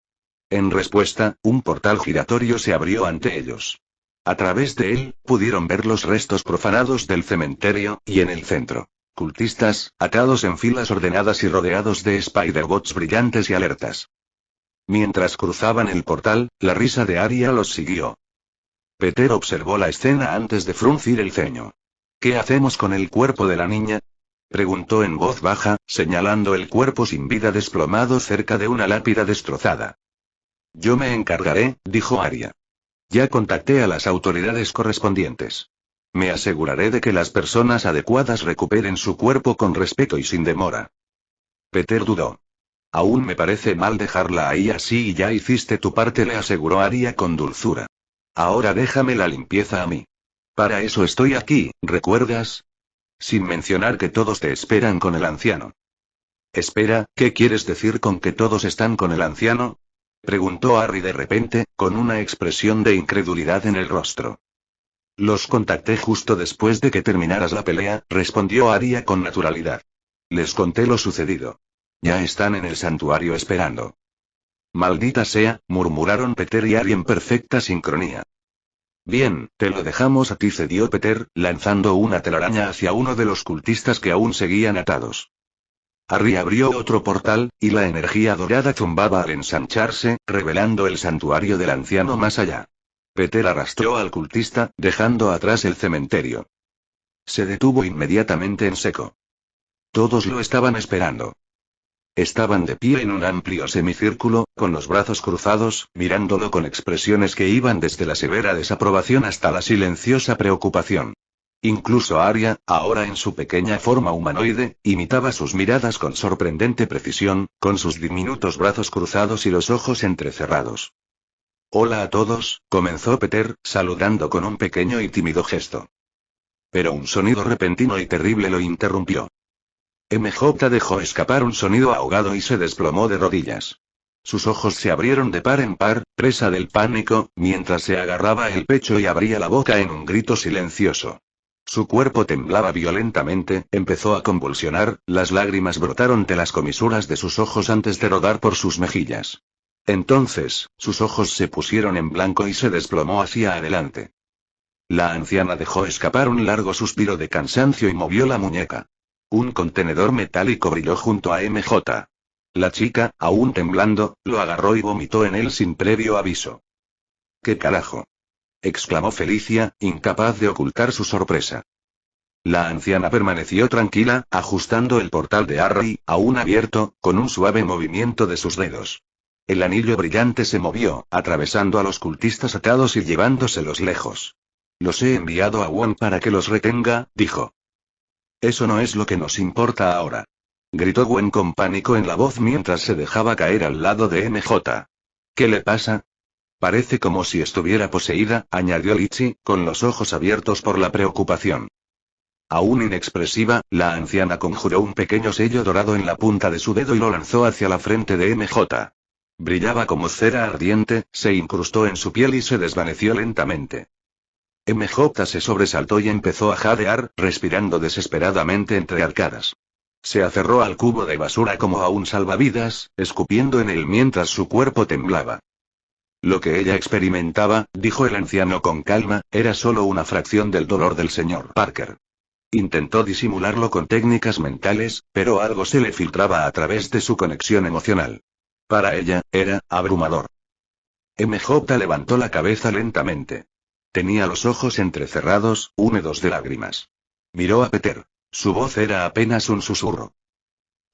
En respuesta, un portal giratorio se abrió ante ellos. A través de él, pudieron ver los restos profanados del cementerio, y en el centro, cultistas, atados en filas ordenadas y rodeados de Spider-Bots brillantes y alertas. Mientras cruzaban el portal, la risa de Arya los siguió. Peter observó la escena antes de fruncir el ceño. ¿Qué hacemos con el cuerpo de la niña? Preguntó en voz baja, señalando el cuerpo sin vida desplomado cerca de una lápida destrozada. Yo me encargaré, dijo Arya. Ya contacté a las autoridades correspondientes. Me aseguraré de que las personas adecuadas recuperen su cuerpo con respeto y sin demora. Peter dudó. Aún me parece mal dejarla ahí así y ya hiciste tu parte, le aseguró Arya con dulzura. Ahora déjame la limpieza a mí. Para eso estoy aquí, ¿recuerdas? Sin mencionar que todos te esperan con el anciano. Espera, ¿qué quieres decir con que todos están con el anciano? Preguntó Harry de repente, con una expresión de incredulidad en el rostro. Los contacté justo después de que terminaras la pelea, respondió Arya con naturalidad. Les conté lo sucedido. Ya están en el santuario esperando. Maldita sea, murmuraron Peter y Arya en perfecta sincronía. Bien, te lo dejamos a ti, cedió Peter, lanzando una telaraña hacia uno de los cultistas que aún seguían atados. Harry abrió otro portal, y la energía dorada zumbaba al ensancharse, revelando el santuario del anciano más allá. Peter arrastró al cultista, dejando atrás el cementerio. Se detuvo inmediatamente en seco. Todos lo estaban esperando. Estaban de pie en un amplio semicírculo, con los brazos cruzados, mirándolo con expresiones que iban desde la severa desaprobación hasta la silenciosa preocupación. Incluso Arya, ahora en su pequeña forma humanoide, imitaba sus miradas con sorprendente precisión, con sus diminutos brazos cruzados y los ojos entrecerrados. Hola a todos, comenzó Peter, saludando con un pequeño y tímido gesto. Pero un sonido repentino y terrible lo interrumpió. MJ dejó escapar un sonido ahogado y se desplomó de rodillas. Sus ojos se abrieron de par en par, presa del pánico, mientras se agarraba el pecho y abría la boca en un grito silencioso. Su cuerpo temblaba violentamente, empezó a convulsionar, las lágrimas brotaron de las comisuras de sus ojos antes de rodar por sus mejillas. Entonces, sus ojos se pusieron en blanco y se desplomó hacia adelante. La anciana dejó escapar un largo suspiro de cansancio y movió la muñeca. Un contenedor metálico brilló junto a MJ. La chica, aún temblando, lo agarró y vomitó en él sin previo aviso. ¿Qué carajo?, exclamó Felicia, incapaz de ocultar su sorpresa. La anciana permaneció tranquila, ajustando el portal de Array, aún abierto, con un suave movimiento de sus dedos. El anillo brillante se movió, atravesando a los cultistas atados y llevándoselos lejos. Los he enviado a Won para que los retenga, dijo. Eso no es lo que nos importa ahora, gritó Gwen con pánico en la voz mientras se dejaba caer al lado de MJ. ¿Qué le pasa? Parece como si estuviera poseída, añadió Litchi, con los ojos abiertos por la preocupación. Aún inexpresiva, la anciana conjuró un pequeño sello dorado en la punta de su dedo y lo lanzó hacia la frente de MJ. Brillaba como cera ardiente, se incrustó en su piel y se desvaneció lentamente. MJ se sobresaltó y empezó a jadear, respirando desesperadamente entre arcadas. Se aferró al cubo de basura como a un salvavidas, escupiendo en él mientras su cuerpo temblaba. Lo que ella experimentaba, dijo el anciano con calma, era solo una fracción del dolor del señor Parker. Intentó disimularlo con técnicas mentales, pero algo se le filtraba a través de su conexión emocional. Para ella, era abrumador. MJ levantó la cabeza lentamente. Tenía los ojos entrecerrados, húmedos de lágrimas. Miró a Peter. Su voz era apenas un susurro.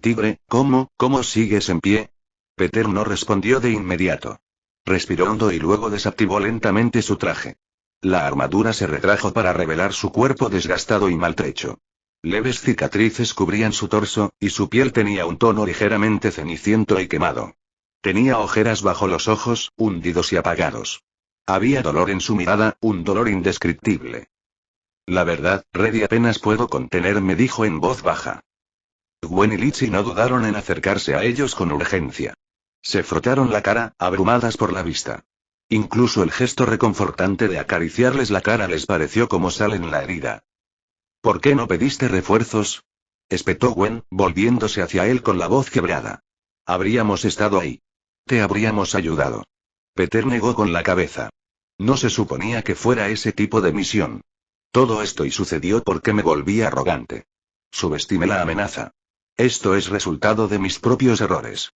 Tigre, ¿cómo sigues en pie? Peter no respondió de inmediato. Respiró hondo y luego desactivó lentamente su traje. La armadura se retrajo para revelar su cuerpo desgastado y maltrecho. Leves cicatrices cubrían su torso, y su piel tenía un tono ligeramente ceniciento y quemado. Tenía ojeras bajo los ojos, hundidos y apagados. Había dolor en su mirada, un dolor indescriptible. La verdad, Reddy, apenas puedo contenerme, dijo en voz baja. Gwen y Litchi no dudaron en acercarse a ellos con urgencia. Se frotaron la cara, abrumadas por la vista. Incluso el gesto reconfortante de acariciarles la cara les pareció como sal en la herida. ¿Por qué no pediste refuerzos?, espetó Gwen, volviéndose hacia él con la voz quebrada. Habríamos estado ahí. Te habríamos ayudado. Peter negó con la cabeza. No se suponía que fuera ese tipo de misión. Todo esto y sucedió porque me volví arrogante. Subestimé la amenaza. Esto es resultado de mis propios errores.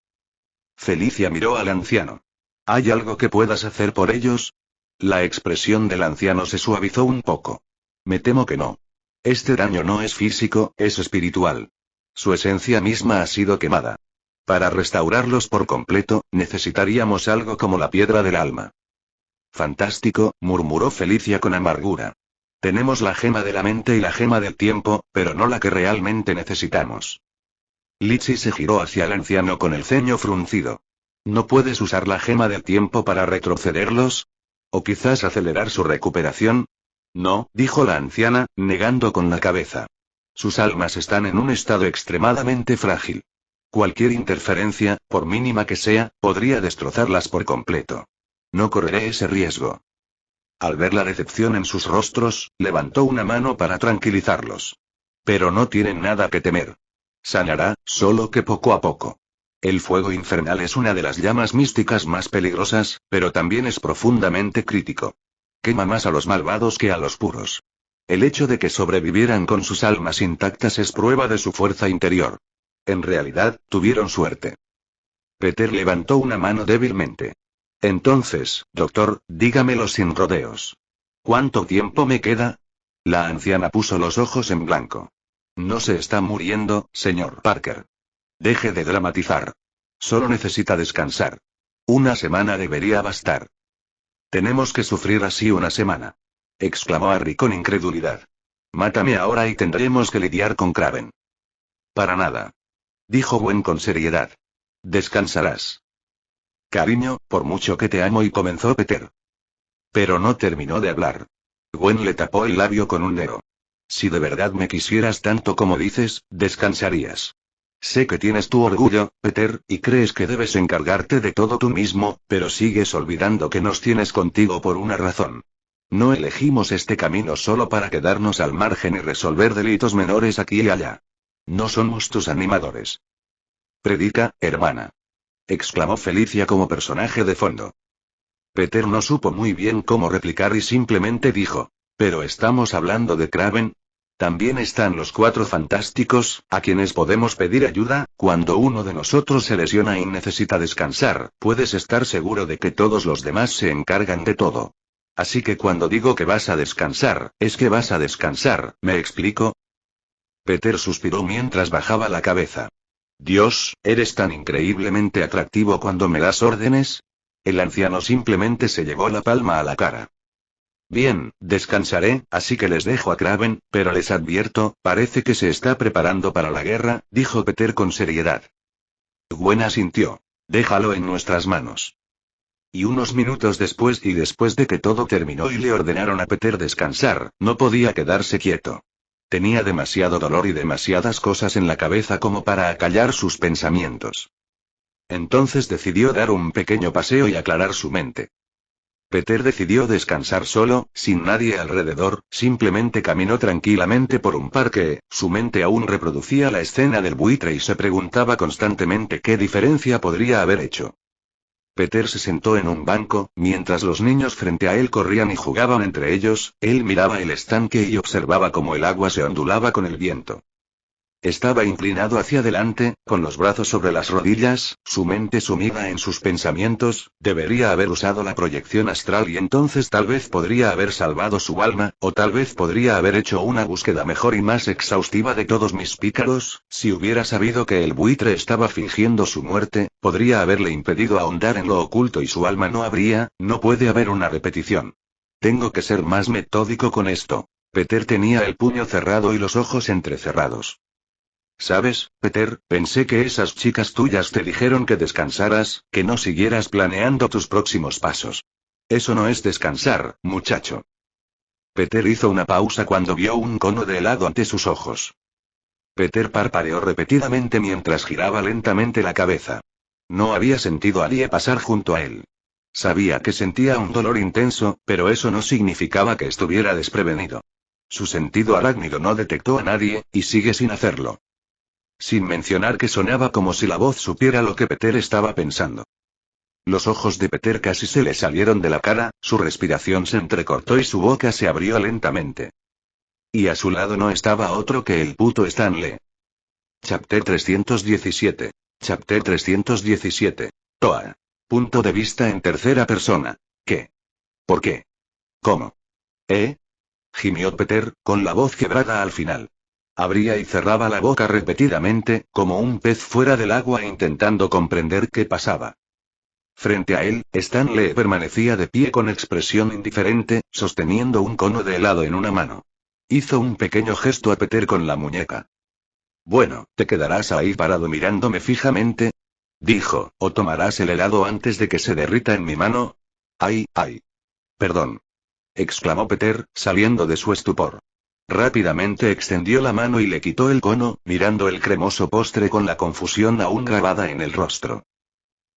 Felicia miró al anciano. ¿Hay algo que puedas hacer por ellos? La expresión del anciano se suavizó un poco. Me temo que no. Este daño no es físico, es espiritual. Su esencia misma ha sido quemada. Para restaurarlos por completo, necesitaríamos algo como la piedra del alma. Fantástico, murmuró Felicia con amargura. Tenemos la gema de la mente y la gema del tiempo, pero no la que realmente necesitamos. Litchi se giró hacia el anciano con el ceño fruncido. ¿No puedes usar la gema del tiempo para retrocederlos? ¿O quizás acelerar su recuperación? No, dijo la anciana, negando con la cabeza. Sus almas están en un estado extremadamente frágil. Cualquier interferencia, por mínima que sea, podría destrozarlas por completo. No correré ese riesgo. Al ver la decepción en sus rostros, levantó una mano para tranquilizarlos. Pero no tienen nada que temer. Sanará, solo que poco a poco. El fuego infernal es una de las llamas místicas más peligrosas, pero también es profundamente crítico. Quema más a los malvados que a los puros. El hecho de que sobrevivieran con sus almas intactas es prueba de su fuerza interior. En realidad, tuvieron suerte. Peter levantó una mano débilmente. Entonces, doctor, dígamelo sin rodeos. ¿Cuánto tiempo me queda? La anciana puso los ojos en blanco. No se está muriendo, señor Parker. Deje de dramatizar. Solo necesita descansar. Una semana debería bastar. Tenemos que sufrir así una semana. Exclamó Harry con incredulidad. Mátame ahora y tendremos que lidiar con Kraven. Para nada. Dijo Gwen con seriedad. Descansarás. Cariño, por mucho que te amo, y comenzó Peter. Pero no terminó de hablar. Gwen le tapó el labio con un dedo. Si de verdad me quisieras tanto como dices, descansarías. Sé que tienes tu orgullo, Peter, y crees que debes encargarte de todo tú mismo, pero sigues olvidando que nos tienes contigo por una razón. No elegimos este camino solo para quedarnos al margen y resolver delitos menores aquí y allá. No somos tus animadores. Predica, hermana. Exclamó Felicia como personaje de fondo. Peter no supo muy bien cómo replicar y simplemente dijo: ¿pero estamos hablando de Kraven? También están los Cuatro Fantásticos, a quienes podemos pedir ayuda. Cuando uno de nosotros se lesiona y necesita descansar, puedes estar seguro de que todos los demás se encargan de todo. Así que cuando digo que vas a descansar, es que vas a descansar, ¿me explico? Peter suspiró mientras bajaba la cabeza. Dios, ¿eres tan increíblemente atractivo cuando me das órdenes? El anciano simplemente se llevó la palma a la cara. Bien, descansaré, así que les dejo a Kraven, pero les advierto, parece que se está preparando para la guerra, dijo Peter con seriedad. Gwen asintió. Déjalo en nuestras manos. Y unos minutos después, y después de que todo terminó y le ordenaron a Peter descansar, no podía quedarse quieto. Tenía demasiado dolor y demasiadas cosas en la cabeza como para acallar sus pensamientos. Entonces decidió dar un pequeño paseo y aclarar su mente. Peter decidió descansar solo, sin nadie alrededor, simplemente caminó tranquilamente por un parque. Su mente aún reproducía la escena del buitre y se preguntaba constantemente qué diferencia podría haber hecho. Peter se sentó en un banco, mientras los niños frente a él corrían y jugaban entre ellos. Él miraba el estanque y observaba cómo el agua se ondulaba con el viento. Estaba inclinado hacia adelante, con los brazos sobre las rodillas, su mente sumida en sus pensamientos. Debería haber usado la proyección astral y entonces tal vez podría haber salvado su alma, o tal vez podría haber hecho una búsqueda mejor y más exhaustiva de todos mis pícaros. Si hubiera sabido que el buitre estaba fingiendo su muerte, podría haberle impedido ahondar en lo oculto y su alma no puede haber una repetición. Tengo que ser más metódico con esto. Peter tenía el puño cerrado y los ojos entrecerrados. ¿Sabes, Peter? Pensé que esas chicas tuyas te dijeron que descansaras, que no siguieras planeando tus próximos pasos. Eso no es descansar, muchacho. Peter hizo una pausa cuando vio un cono de helado ante sus ojos. Peter parpadeó repetidamente mientras giraba lentamente la cabeza. No había sentido a nadie pasar junto a él. Sabía que sentía un dolor intenso, pero eso no significaba que estuviera desprevenido. Su sentido arácnido no detectó a nadie, y sigue sin hacerlo. Sin mencionar que sonaba como si la voz supiera lo que Peter estaba pensando. Los ojos de Peter casi se le salieron de la cara, su respiración se entrecortó y su boca se abrió lentamente. Y a su lado no estaba otro que el puto Stanley. Chapter 317. Chapter 317. Toa. Punto de vista en tercera persona. ¿Qué? ¿Por qué? ¿Cómo? Gimió Peter, con la voz quebrada al final. Abría y cerraba la boca repetidamente, como un pez fuera del agua intentando comprender qué pasaba. Frente a él, Stanley permanecía de pie con expresión indiferente, sosteniendo un cono de helado en una mano. Hizo un pequeño gesto a Peter con la muñeca. Bueno, ¿te quedarás ahí parado mirándome fijamente? Dijo, ¿o tomarás el helado antes de que se derrita en mi mano? ¡Ay, ay! Perdón. Exclamó Peter, saliendo de su estupor. Rápidamente extendió la mano y le quitó el cono, mirando el cremoso postre con la confusión aún grabada en el rostro.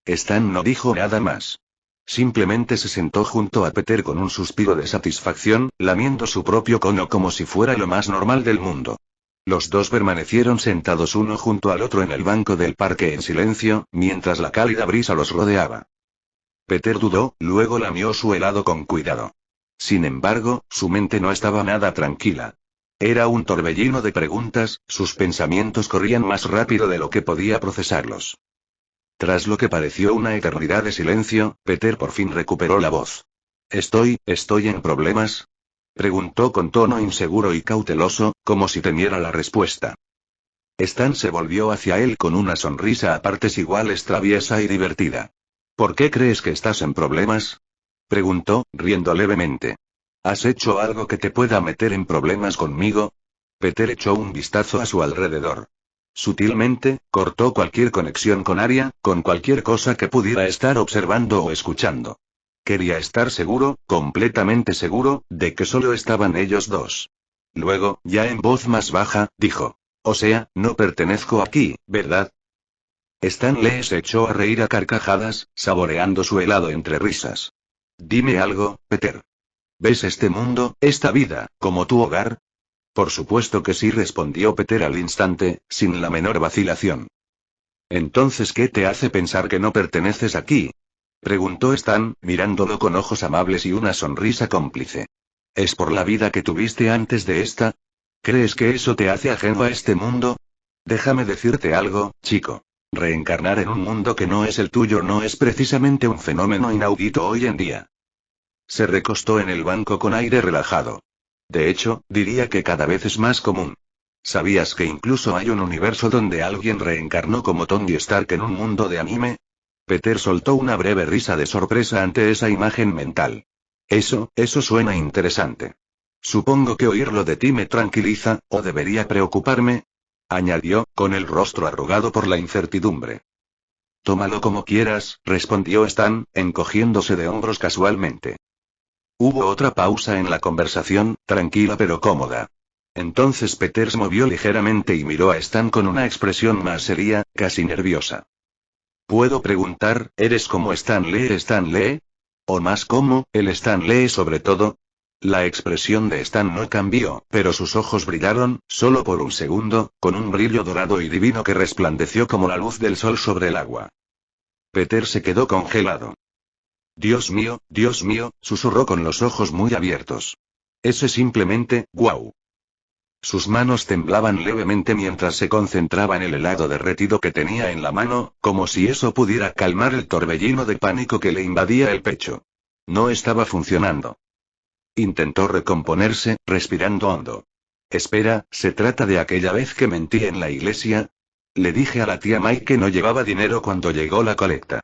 Stan no dijo nada más. Simplemente se sentó junto a Peter con un suspiro de satisfacción, lamiendo su propio cono como si fuera lo más normal del mundo. Los dos permanecieron sentados uno junto al otro en el banco del parque en silencio, mientras la cálida brisa los rodeaba. Peter dudó, luego lamió su helado con cuidado. Sin embargo, su mente no estaba nada tranquila. Era un torbellino de preguntas, sus pensamientos corrían más rápido de lo que podía procesarlos. Tras lo que pareció una eternidad de silencio, Peter por fin recuperó la voz. ¿Estoy en problemas? Preguntó con tono inseguro y cauteloso, como si temiera la respuesta. Stan se volvió hacia él con una sonrisa a partes iguales traviesa y divertida. ¿Por qué crees que estás en problemas? Preguntó, riendo levemente. ¿Has hecho algo que te pueda meter en problemas conmigo? Peter echó un vistazo a su alrededor. Sutilmente, cortó cualquier conexión con Arya, con cualquier cosa que pudiera estar observando o escuchando. Quería estar seguro, completamente seguro, de que solo estaban ellos dos. Luego, ya en voz más baja, dijo. O sea, no pertenezco aquí, ¿verdad? Stan Lee se echó a reír a carcajadas, saboreando su helado entre risas. Dime algo, Peter. ¿Ves este mundo, esta vida, como tu hogar? Por supuesto que sí, respondió Peter al instante, sin la menor vacilación. Entonces, ¿qué te hace pensar que no perteneces aquí? Preguntó Stan, mirándolo con ojos amables y una sonrisa cómplice. ¿Es por la vida que tuviste antes de esta? ¿Crees que eso te hace ajeno a este mundo? Déjame decirte algo, chico. Reencarnar en un mundo que no es el tuyo no es precisamente un fenómeno inaudito hoy en día. Se recostó en el banco con aire relajado. De hecho, diría que cada vez es más común. ¿Sabías que incluso hay un universo donde alguien reencarnó como Tony Stark en un mundo de anime? Peter soltó una breve risa de sorpresa ante esa imagen mental. Eso suena interesante. Supongo que oírlo de ti me tranquiliza, ¿o debería preocuparme? Añadió, con el rostro arrugado por la incertidumbre. Tómalo como quieras, respondió Stan, encogiéndose de hombros casualmente. Hubo otra pausa en la conversación, tranquila pero cómoda. Entonces Peter se movió ligeramente y miró a Stan con una expresión más seria, casi nerviosa. ¿Puedo preguntar, eres como Stan Lee? ¿O más como, el Stan Lee sobre todo? La expresión de Stan no cambió, pero sus ojos brillaron, solo por un segundo, con un brillo dorado y divino que resplandeció como la luz del sol sobre el agua. Peter se quedó congelado. Dios mío, susurró con los ojos muy abiertos. Ese simplemente, guau. Sus manos temblaban levemente mientras se concentraba en el helado derretido que tenía en la mano, como si eso pudiera calmar el torbellino de pánico que le invadía el pecho. No estaba funcionando. Intentó recomponerse, respirando hondo. Espera, ¿se trata de aquella vez que mentí en la iglesia? Le dije a la tía Mai que no llevaba dinero cuando llegó la colecta.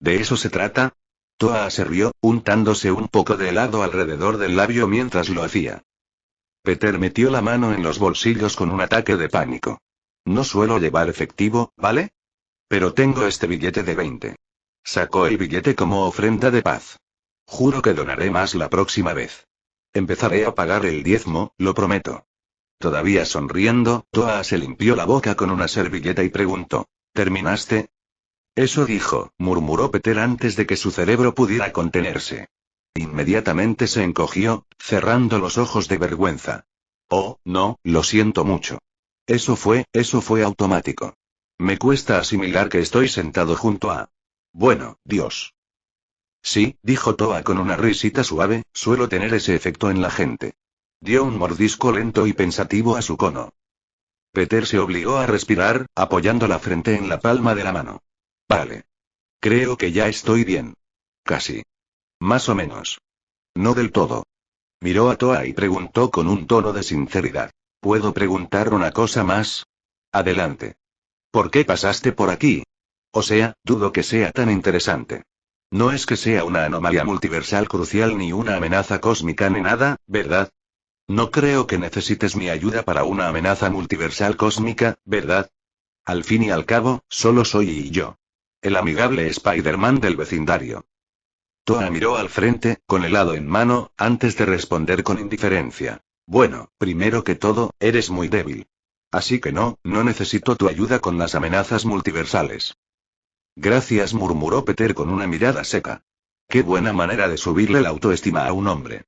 ¿De eso se trata? Toa se rió, untándose un poco de helado alrededor del labio mientras lo hacía. Peter metió la mano en los bolsillos con un ataque de pánico. No suelo llevar efectivo, ¿vale? Pero tengo este billete de 20. Sacó el billete como ofrenda de paz. Juro que donaré más la próxima vez. Empezaré a pagar el diezmo, lo prometo. Todavía sonriendo, Toa se limpió la boca con una servilleta y preguntó, ¿terminaste? Eso dijo, murmuró Peter antes de que su cerebro pudiera contenerse. Inmediatamente se encogió, cerrando los ojos de vergüenza. Oh, no, lo siento mucho. Eso fue automático. Me cuesta asimilar que estoy sentado junto a... Bueno, Dios. Sí, dijo Toa con una risita suave, suelo tener ese efecto en la gente. Dio un mordisco lento y pensativo a su cono. Peter se obligó a respirar, apoyando la frente en la palma de la mano. Vale. Creo que ya estoy bien. Casi. Más o menos. No del todo. Miró a Toa y preguntó con un tono de sinceridad. ¿Puedo preguntar una cosa más? Adelante. ¿Por qué pasaste por aquí? O sea, dudo que sea tan interesante. No es que sea una anomalía multiversal crucial ni una amenaza cósmica ni nada, ¿verdad? No creo que necesites mi ayuda para una amenaza multiversal cósmica, ¿verdad? Al fin y al cabo, solo soy y yo. El amigable Spider-Man del vecindario. Toa miró al frente, con helado en mano, antes de responder con indiferencia. Bueno, primero que todo, eres muy débil. Así que no necesito tu ayuda con las amenazas multiversales. Gracias, murmuró Peter con una mirada seca. Qué buena manera de subirle la autoestima a un hombre.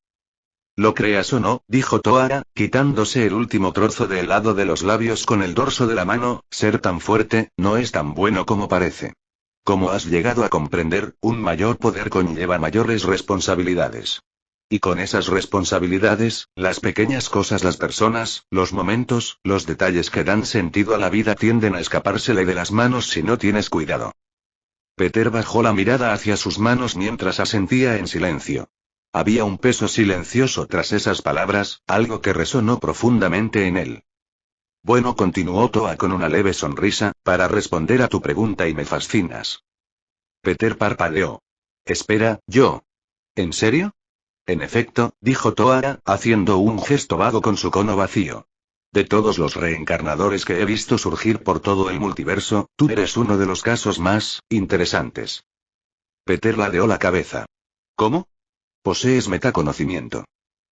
Lo creas o no, dijo Toa, quitándose el último trozo de helado de los labios con el dorso de la mano, ser tan fuerte, no es tan bueno como parece. Como has llegado a comprender, un mayor poder conlleva mayores responsabilidades. Y con esas responsabilidades, las pequeñas cosas, las personas, los momentos, los detalles que dan sentido a la vida tienden a escapársele de las manos si no tienes cuidado. Peter bajó la mirada hacia sus manos mientras asentía en silencio. Había un peso silencioso tras esas palabras, algo que resonó profundamente en él. Bueno, continuó Toa con una leve sonrisa, para responder a tu pregunta y me fascinas. Peter parpadeó. Espera, ¿yo? ¿En serio? En efecto, dijo Toa, haciendo un gesto vago con su cono vacío. De todos los reencarnadores que he visto surgir por todo el multiverso, tú eres uno de los casos más interesantes. Peter ladeó la cabeza. ¿Cómo? Posees metaconocimiento.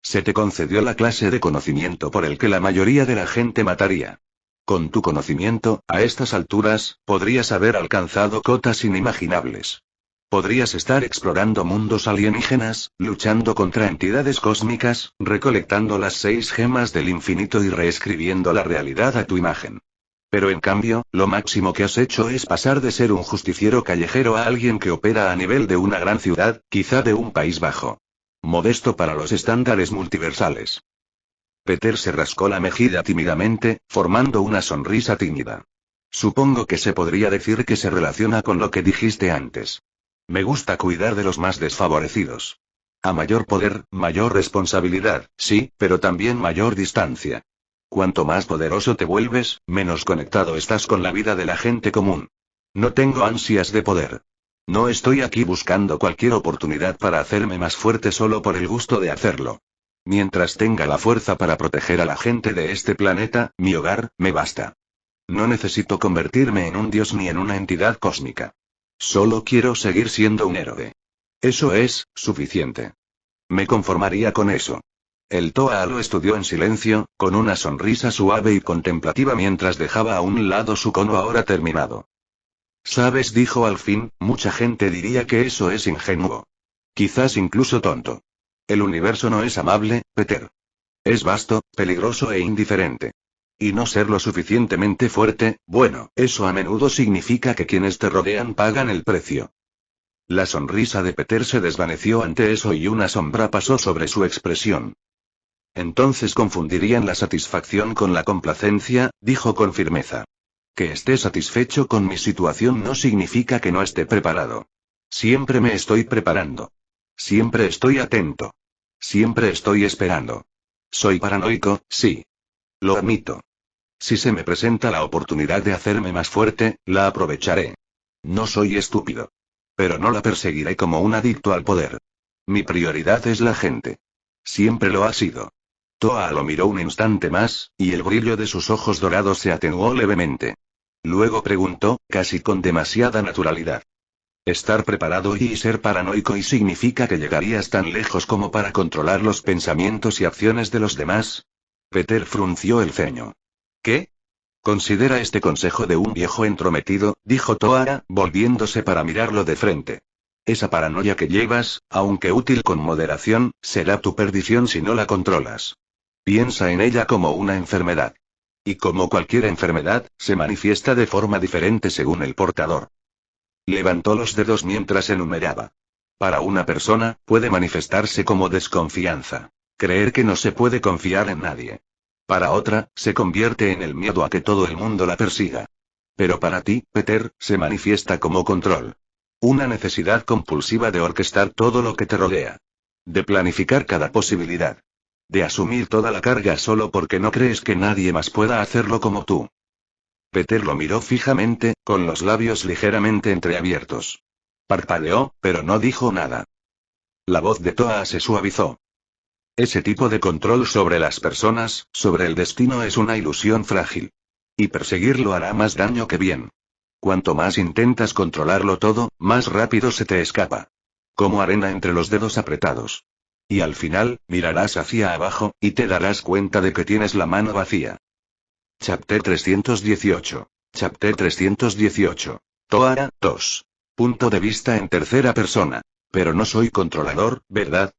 Se te concedió la clase de conocimiento por el que la mayoría de la gente mataría. Con tu conocimiento, a estas alturas, podrías haber alcanzado cotas inimaginables. Podrías estar explorando mundos alienígenas, luchando contra entidades cósmicas, recolectando las 6 gemas del infinito y reescribiendo la realidad a tu imagen. Pero en cambio, lo máximo que has hecho es pasar de ser un justiciero callejero a alguien que opera a nivel de una gran ciudad, quizá de un país bajo. Modesto para los estándares multiversales. Peter se rascó la mejilla tímidamente, formando una sonrisa tímida. Supongo que se podría decir que se relaciona con lo que dijiste antes. Me gusta cuidar de los más desfavorecidos. A mayor poder, mayor responsabilidad, sí, pero también mayor distancia. Cuanto más poderoso te vuelves, menos conectado estás con la vida de la gente común. No tengo ansias de poder. No estoy aquí buscando cualquier oportunidad para hacerme más fuerte solo por el gusto de hacerlo. Mientras tenga la fuerza para proteger a la gente de este planeta, mi hogar, me basta. No necesito convertirme en un dios ni en una entidad cósmica. Solo quiero seguir siendo un héroe. Eso es suficiente. Me conformaría con eso. El Toa lo estudió en silencio, con una sonrisa suave y contemplativa mientras dejaba a un lado su cono ahora terminado. Sabes, dijo al fin, mucha gente diría que eso es ingenuo. Quizás incluso tonto. El universo no es amable, Peter. Es vasto, peligroso e indiferente. Y no ser lo suficientemente fuerte, bueno, eso a menudo significa que quienes te rodean pagan el precio. La sonrisa de Peter se desvaneció ante eso y una sombra pasó sobre su expresión. Entonces confundirían la satisfacción con la complacencia, dijo con firmeza. Que esté satisfecho con mi situación no significa que no esté preparado. Siempre me estoy preparando. Siempre estoy atento. Siempre estoy esperando. Soy paranoico, sí. Lo admito. Si se me presenta la oportunidad de hacerme más fuerte, la aprovecharé. No soy estúpido. Pero no la perseguiré como un adicto al poder. Mi prioridad es la gente. Siempre lo ha sido. Toa lo miró un instante más, y el brillo de sus ojos dorados se atenuó levemente. Luego preguntó, casi con demasiada naturalidad. Estar preparado y ser paranoico y significa que llegarías tan lejos como para controlar los pensamientos y acciones de los demás. Peter frunció el ceño. ¿Qué? Considera este consejo de un viejo entrometido, dijo Toa, volviéndose para mirarlo de frente. Esa paranoia que llevas, aunque útil con moderación, será tu perdición si no la controlas. Piensa en ella como una enfermedad. Y como cualquier enfermedad, se manifiesta de forma diferente según el portador. Levantó los dedos mientras enumeraba. Para una persona, puede manifestarse como desconfianza. Creer que no se puede confiar en nadie. Para otra, se convierte en el miedo a que todo el mundo la persiga. Pero para ti, Peter, se manifiesta como control. Una necesidad compulsiva de orquestar todo lo que te rodea. De planificar cada posibilidad. De asumir toda la carga solo porque no crees que nadie más pueda hacerlo como tú. Peter lo miró fijamente, con los labios ligeramente entreabiertos. Parpadeó, pero no dijo nada. La voz de Toa se suavizó. Ese tipo de control sobre las personas, sobre el destino es una ilusión frágil. Y perseguirlo hará más daño que bien. Cuanto más intentas controlarlo todo, más rápido se te escapa. Como arena entre los dedos apretados. Y al final, mirarás hacia abajo, y te darás cuenta de que tienes la mano vacía. Chapter 318. Chapter 318. Toa, 2. Punto de vista en tercera persona. Pero no soy controlador, ¿verdad?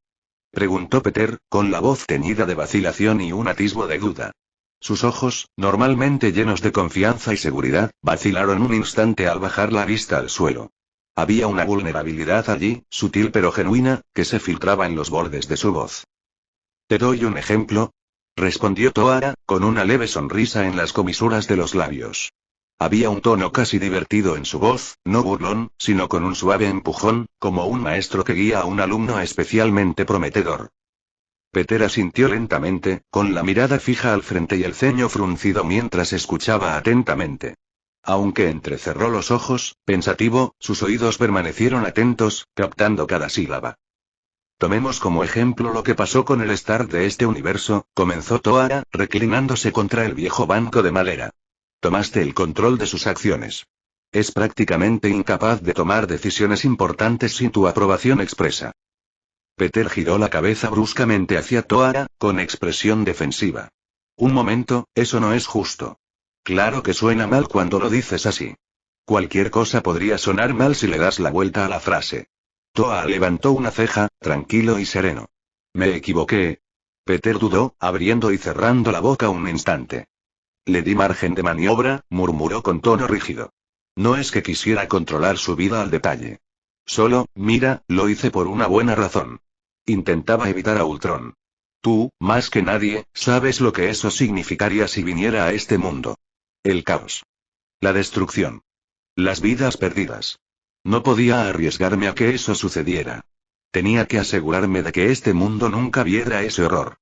Preguntó Peter, con la voz teñida de vacilación y un atisbo de duda. Sus ojos, normalmente llenos de confianza y seguridad, vacilaron un instante al bajar la vista al suelo. Había una vulnerabilidad allí, sutil pero genuina, que se filtraba en los bordes de su voz. ¿Te doy un ejemplo? Respondió Toa, con una leve sonrisa en las comisuras de los labios. Había un tono casi divertido en su voz, no burlón, sino con un suave empujón, como un maestro que guía a un alumno especialmente prometedor. Peter asintió lentamente, con la mirada fija al frente y el ceño fruncido mientras escuchaba atentamente. Aunque entrecerró los ojos, pensativo, sus oídos permanecieron atentos, captando cada sílaba. Tomemos como ejemplo lo que pasó con el Star de este universo, comenzó Toara, reclinándose contra el viejo banco de madera. Tomaste el control de sus acciones. Es prácticamente incapaz de tomar decisiones importantes sin tu aprobación expresa. Peter giró la cabeza bruscamente hacia Toara, con expresión defensiva. Un momento, eso no es justo. Claro que suena mal cuando lo dices así. Cualquier cosa podría sonar mal si le das la vuelta a la frase. Toa levantó una ceja, tranquilo y sereno. Me equivoqué. Peter dudó, abriendo y cerrando la boca un instante. Le di margen de maniobra, murmuró con tono rígido. No es que quisiera controlar su vida al detalle. Solo, mira, lo hice por una buena razón. Intentaba evitar a Ultron. Tú, más que nadie, sabes lo que eso significaría si viniera a este mundo. El caos. La destrucción. Las vidas perdidas. No podía arriesgarme a que eso sucediera. Tenía que asegurarme de que este mundo nunca viera ese horror.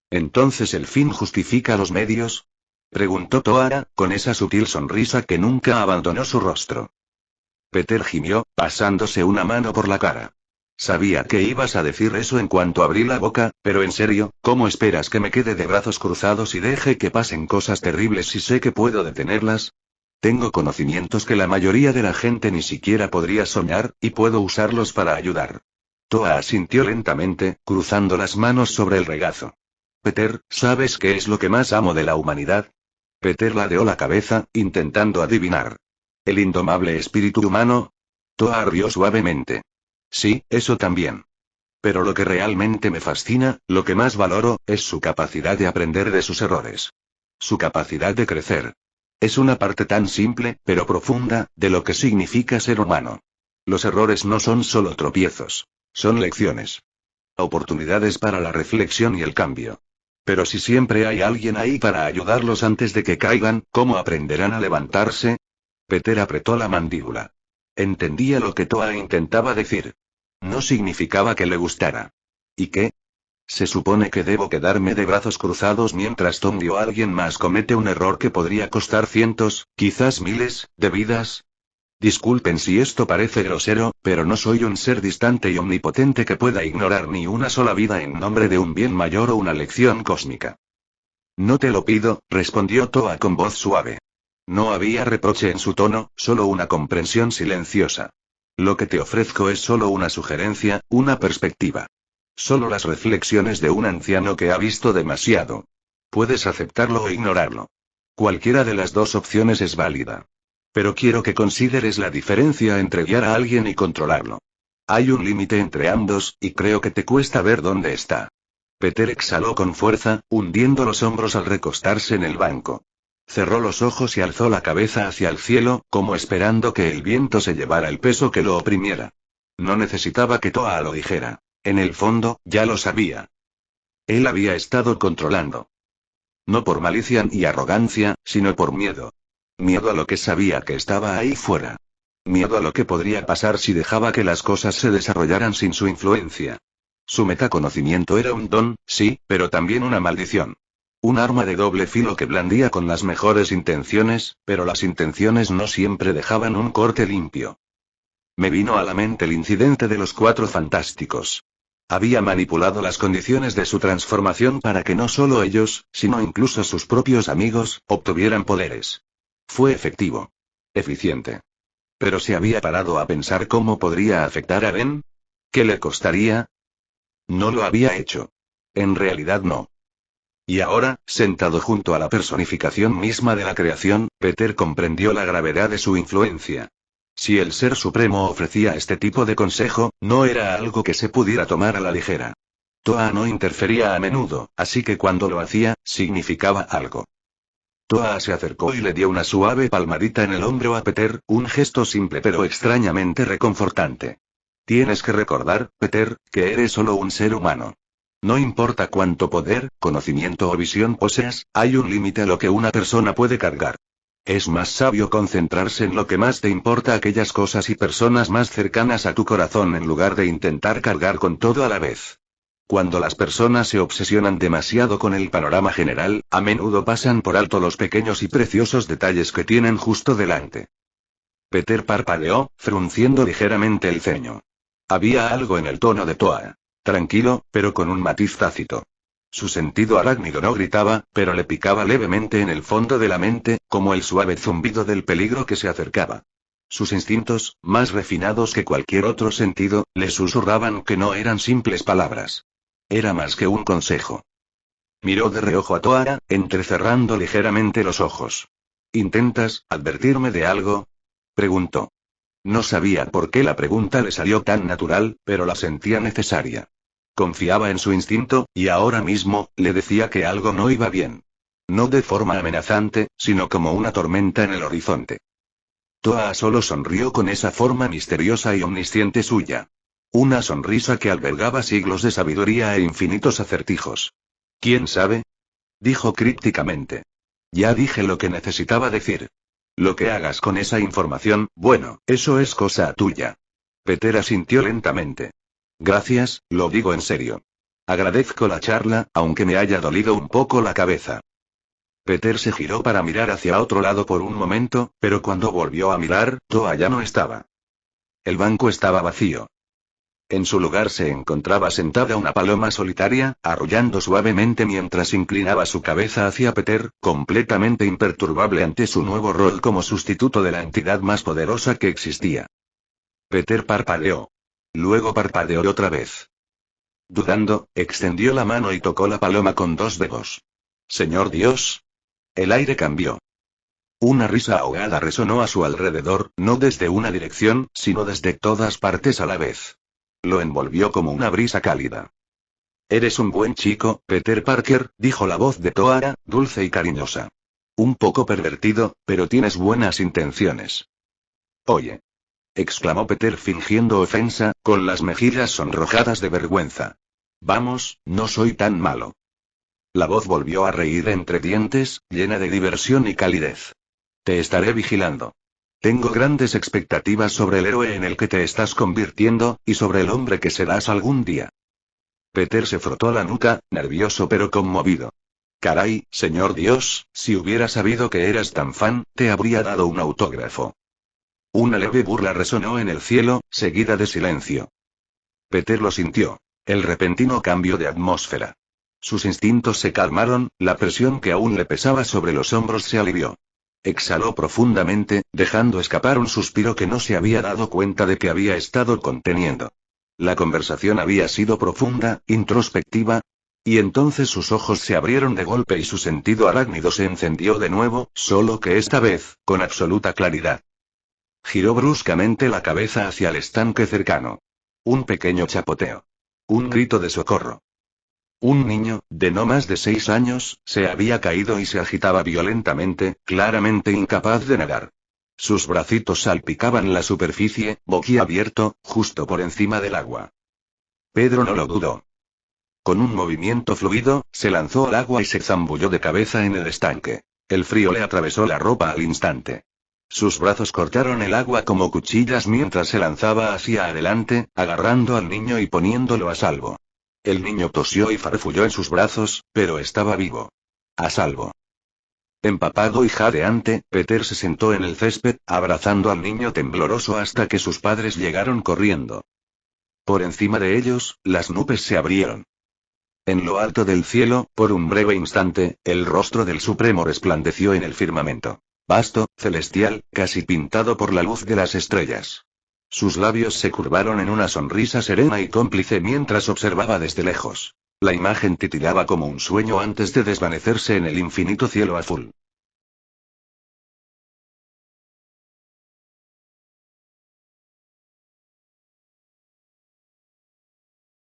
¿Entonces el fin justifica los medios? Preguntó Toara, con esa sutil sonrisa que nunca abandonó su rostro. Peter gimió, pasándose una mano por la cara. Sabía que ibas a decir eso en cuanto abrí la boca, pero en serio, ¿cómo esperas que me quede de brazos cruzados y deje que pasen cosas terribles si sé que puedo detenerlas? Tengo conocimientos que la mayoría de la gente ni siquiera podría soñar, y puedo usarlos para ayudar. Toa asintió lentamente, cruzando las manos sobre el regazo. Peter, ¿sabes qué es lo que más amo de la humanidad? Peter ladeó la cabeza, intentando adivinar. ¿El indomable espíritu humano? Toa rió suavemente. Sí, eso también. Pero lo que realmente me fascina, lo que más valoro, es su capacidad de aprender de sus errores. Su capacidad de crecer. Es una parte tan simple, pero profunda, de lo que significa ser humano. Los errores no son solo tropiezos. Son lecciones. Oportunidades para la reflexión y el cambio. Pero si siempre hay alguien ahí para ayudarlos antes de que caigan, ¿cómo aprenderán a levantarse? Peter apretó la mandíbula. Entendía lo que Toa intentaba decir. No significaba que le gustara. ¿Y qué? ¿Se supone que debo quedarme de brazos cruzados mientras Tom o alguien más comete un error que podría costar cientos, quizás miles, de vidas? Disculpen si esto parece grosero, pero no soy un ser distante y omnipotente que pueda ignorar ni una sola vida en nombre de un bien mayor o una lección cósmica. No te lo pido, respondió Toa con voz suave. No había reproche en su tono, solo una comprensión silenciosa. Lo que te ofrezco es solo una sugerencia, una perspectiva. Solo las reflexiones de un anciano que ha visto demasiado. Puedes aceptarlo o ignorarlo. Cualquiera de las dos opciones es válida. Pero quiero que consideres la diferencia entre guiar a alguien y controlarlo. Hay un límite entre ambos, y creo que te cuesta ver dónde está. Peter exhaló con fuerza, hundiendo los hombros al recostarse en el banco. Cerró los ojos y alzó la cabeza hacia el cielo, como esperando que el viento se llevara el peso que lo oprimiera. No necesitaba que Toa lo dijera. En el fondo, ya lo sabía. Él había estado controlando. No por malicia y arrogancia, sino por miedo. Miedo a lo que sabía que estaba ahí fuera. Miedo a lo que podría pasar si dejaba que las cosas se desarrollaran sin su influencia. Su metaconocimiento era un don, sí, pero también una maldición. Un arma de doble filo que blandía con las mejores intenciones, pero las intenciones no siempre dejaban un corte limpio. Me vino a la mente el incidente de los Cuatro Fantásticos. Había manipulado las condiciones de su transformación para que no solo ellos, sino incluso sus propios amigos, obtuvieran poderes. Fue efectivo. Eficiente. Pero ¿se había parado a pensar cómo podría afectar a Ben? ¿Qué le costaría? No lo había hecho. En realidad no. Y ahora, sentado junto a la personificación misma de la creación, Peter comprendió la gravedad de su influencia. Si el Ser Supremo ofrecía este tipo de consejo, no era algo que se pudiera tomar a la ligera. Toa no interfería a menudo, así que cuando lo hacía, significaba algo. Toa se acercó y le dio una suave palmadita en el hombro a Peter, un gesto simple pero extrañamente reconfortante. Tienes que recordar, Peter, que eres solo un ser humano. No importa cuánto poder, conocimiento o visión poseas, hay un límite a lo que una persona puede cargar. Es más sabio concentrarse en lo que más te importa, aquellas cosas y personas más cercanas a tu corazón, en lugar de intentar cargar con todo a la vez. Cuando las personas se obsesionan demasiado con el panorama general, a menudo pasan por alto los pequeños y preciosos detalles que tienen justo delante. Peter parpadeó, frunciendo ligeramente el ceño. Había algo en el tono de Toa. Tranquilo, pero con un matiz tácito. Su sentido arácnido no gritaba, pero le picaba levemente en el fondo de la mente, como el suave zumbido del peligro que se acercaba. Sus instintos, más refinados que cualquier otro sentido, le susurraban que no eran simples palabras. Era más que un consejo. Miró de reojo a Toa, entrecerrando ligeramente los ojos. ¿Intentas advertirme de algo?, preguntó. No sabía por qué la pregunta le salió tan natural, pero la sentía necesaria. Confiaba en su instinto, y ahora mismo, le decía que algo no iba bien. No de forma amenazante, sino como una tormenta en el horizonte. Toa solo sonrió con esa forma misteriosa y omnisciente suya. Una sonrisa que albergaba siglos de sabiduría e infinitos acertijos. ¿Quién sabe?, dijo crípticamente. Ya dije lo que necesitaba decir. Lo que hagas con esa información, bueno, eso es cosa tuya. Peter asintió lentamente. Gracias, lo digo en serio. Agradezco la charla, aunque me haya dolido un poco la cabeza. Peter se giró para mirar hacia otro lado por un momento, pero cuando volvió a mirar, Toa ya no estaba. El banco estaba vacío. En su lugar se encontraba sentada una paloma solitaria, arrullando suavemente mientras inclinaba su cabeza hacia Peter, completamente imperturbable ante su nuevo rol como sustituto de la entidad más poderosa que existía. Peter parpadeó. Luego parpadeó otra vez. Dudando, extendió la mano y tocó la paloma con 2 dedos. Señor Dios. El aire cambió. Una risa ahogada resonó a su alrededor, no desde una dirección, sino desde todas partes a la vez. Lo envolvió como una brisa cálida. Eres un buen chico, Peter Parker, dijo la voz de Toa, dulce y cariñosa. Un poco pervertido, pero tienes buenas intenciones. Oye, exclamó Peter fingiendo ofensa, con las mejillas sonrojadas de vergüenza. Vamos, no soy tan malo. La voz volvió a reír entre dientes, llena de diversión y calidez. Te estaré vigilando. Tengo grandes expectativas sobre el héroe en el que te estás convirtiendo, y sobre el hombre que serás algún día. Peter se frotó la nuca, nervioso pero conmovido. Caray, señor Dios, si hubiera sabido que eras tan fan, te habría dado un autógrafo. Una leve burla resonó en el cielo, seguida de silencio. Peter lo sintió. El repentino cambio de atmósfera. Sus instintos se calmaron, la presión que aún le pesaba sobre los hombros se alivió. Exhaló profundamente, dejando escapar un suspiro que no se había dado cuenta de que había estado conteniendo. La conversación había sido profunda, introspectiva. Y entonces sus ojos se abrieron de golpe y su sentido arácnido se encendió de nuevo, solo que esta vez, con absoluta claridad. Giró bruscamente la cabeza hacia el estanque cercano. Un pequeño chapoteo. Un grito de socorro. Un niño, de no más de 6 años, se había caído y se agitaba violentamente, claramente incapaz de nadar. Sus bracitos salpicaban la superficie, boquiabierto, justo por encima del agua. Pedro no lo dudó. Con un movimiento fluido, se lanzó al agua y se zambulló de cabeza en el estanque. El frío le atravesó la ropa al instante. Sus brazos cortaron el agua como cuchillas mientras se lanzaba hacia adelante, agarrando al niño y poniéndolo a salvo. El niño tosió y farfulló en sus brazos, pero estaba vivo. A salvo. Empapado y jadeante, Peter se sentó en el césped, abrazando al niño tembloroso hasta que sus padres llegaron corriendo. Por encima de ellos, las nubes se abrieron. En lo alto del cielo, por un breve instante, el rostro del Supremo resplandeció en el firmamento. Vasto, celestial, casi pintado por la luz de las estrellas. Sus labios se curvaron en una sonrisa serena y cómplice mientras observaba desde lejos. La imagen titilaba como un sueño antes de desvanecerse en el infinito cielo azul.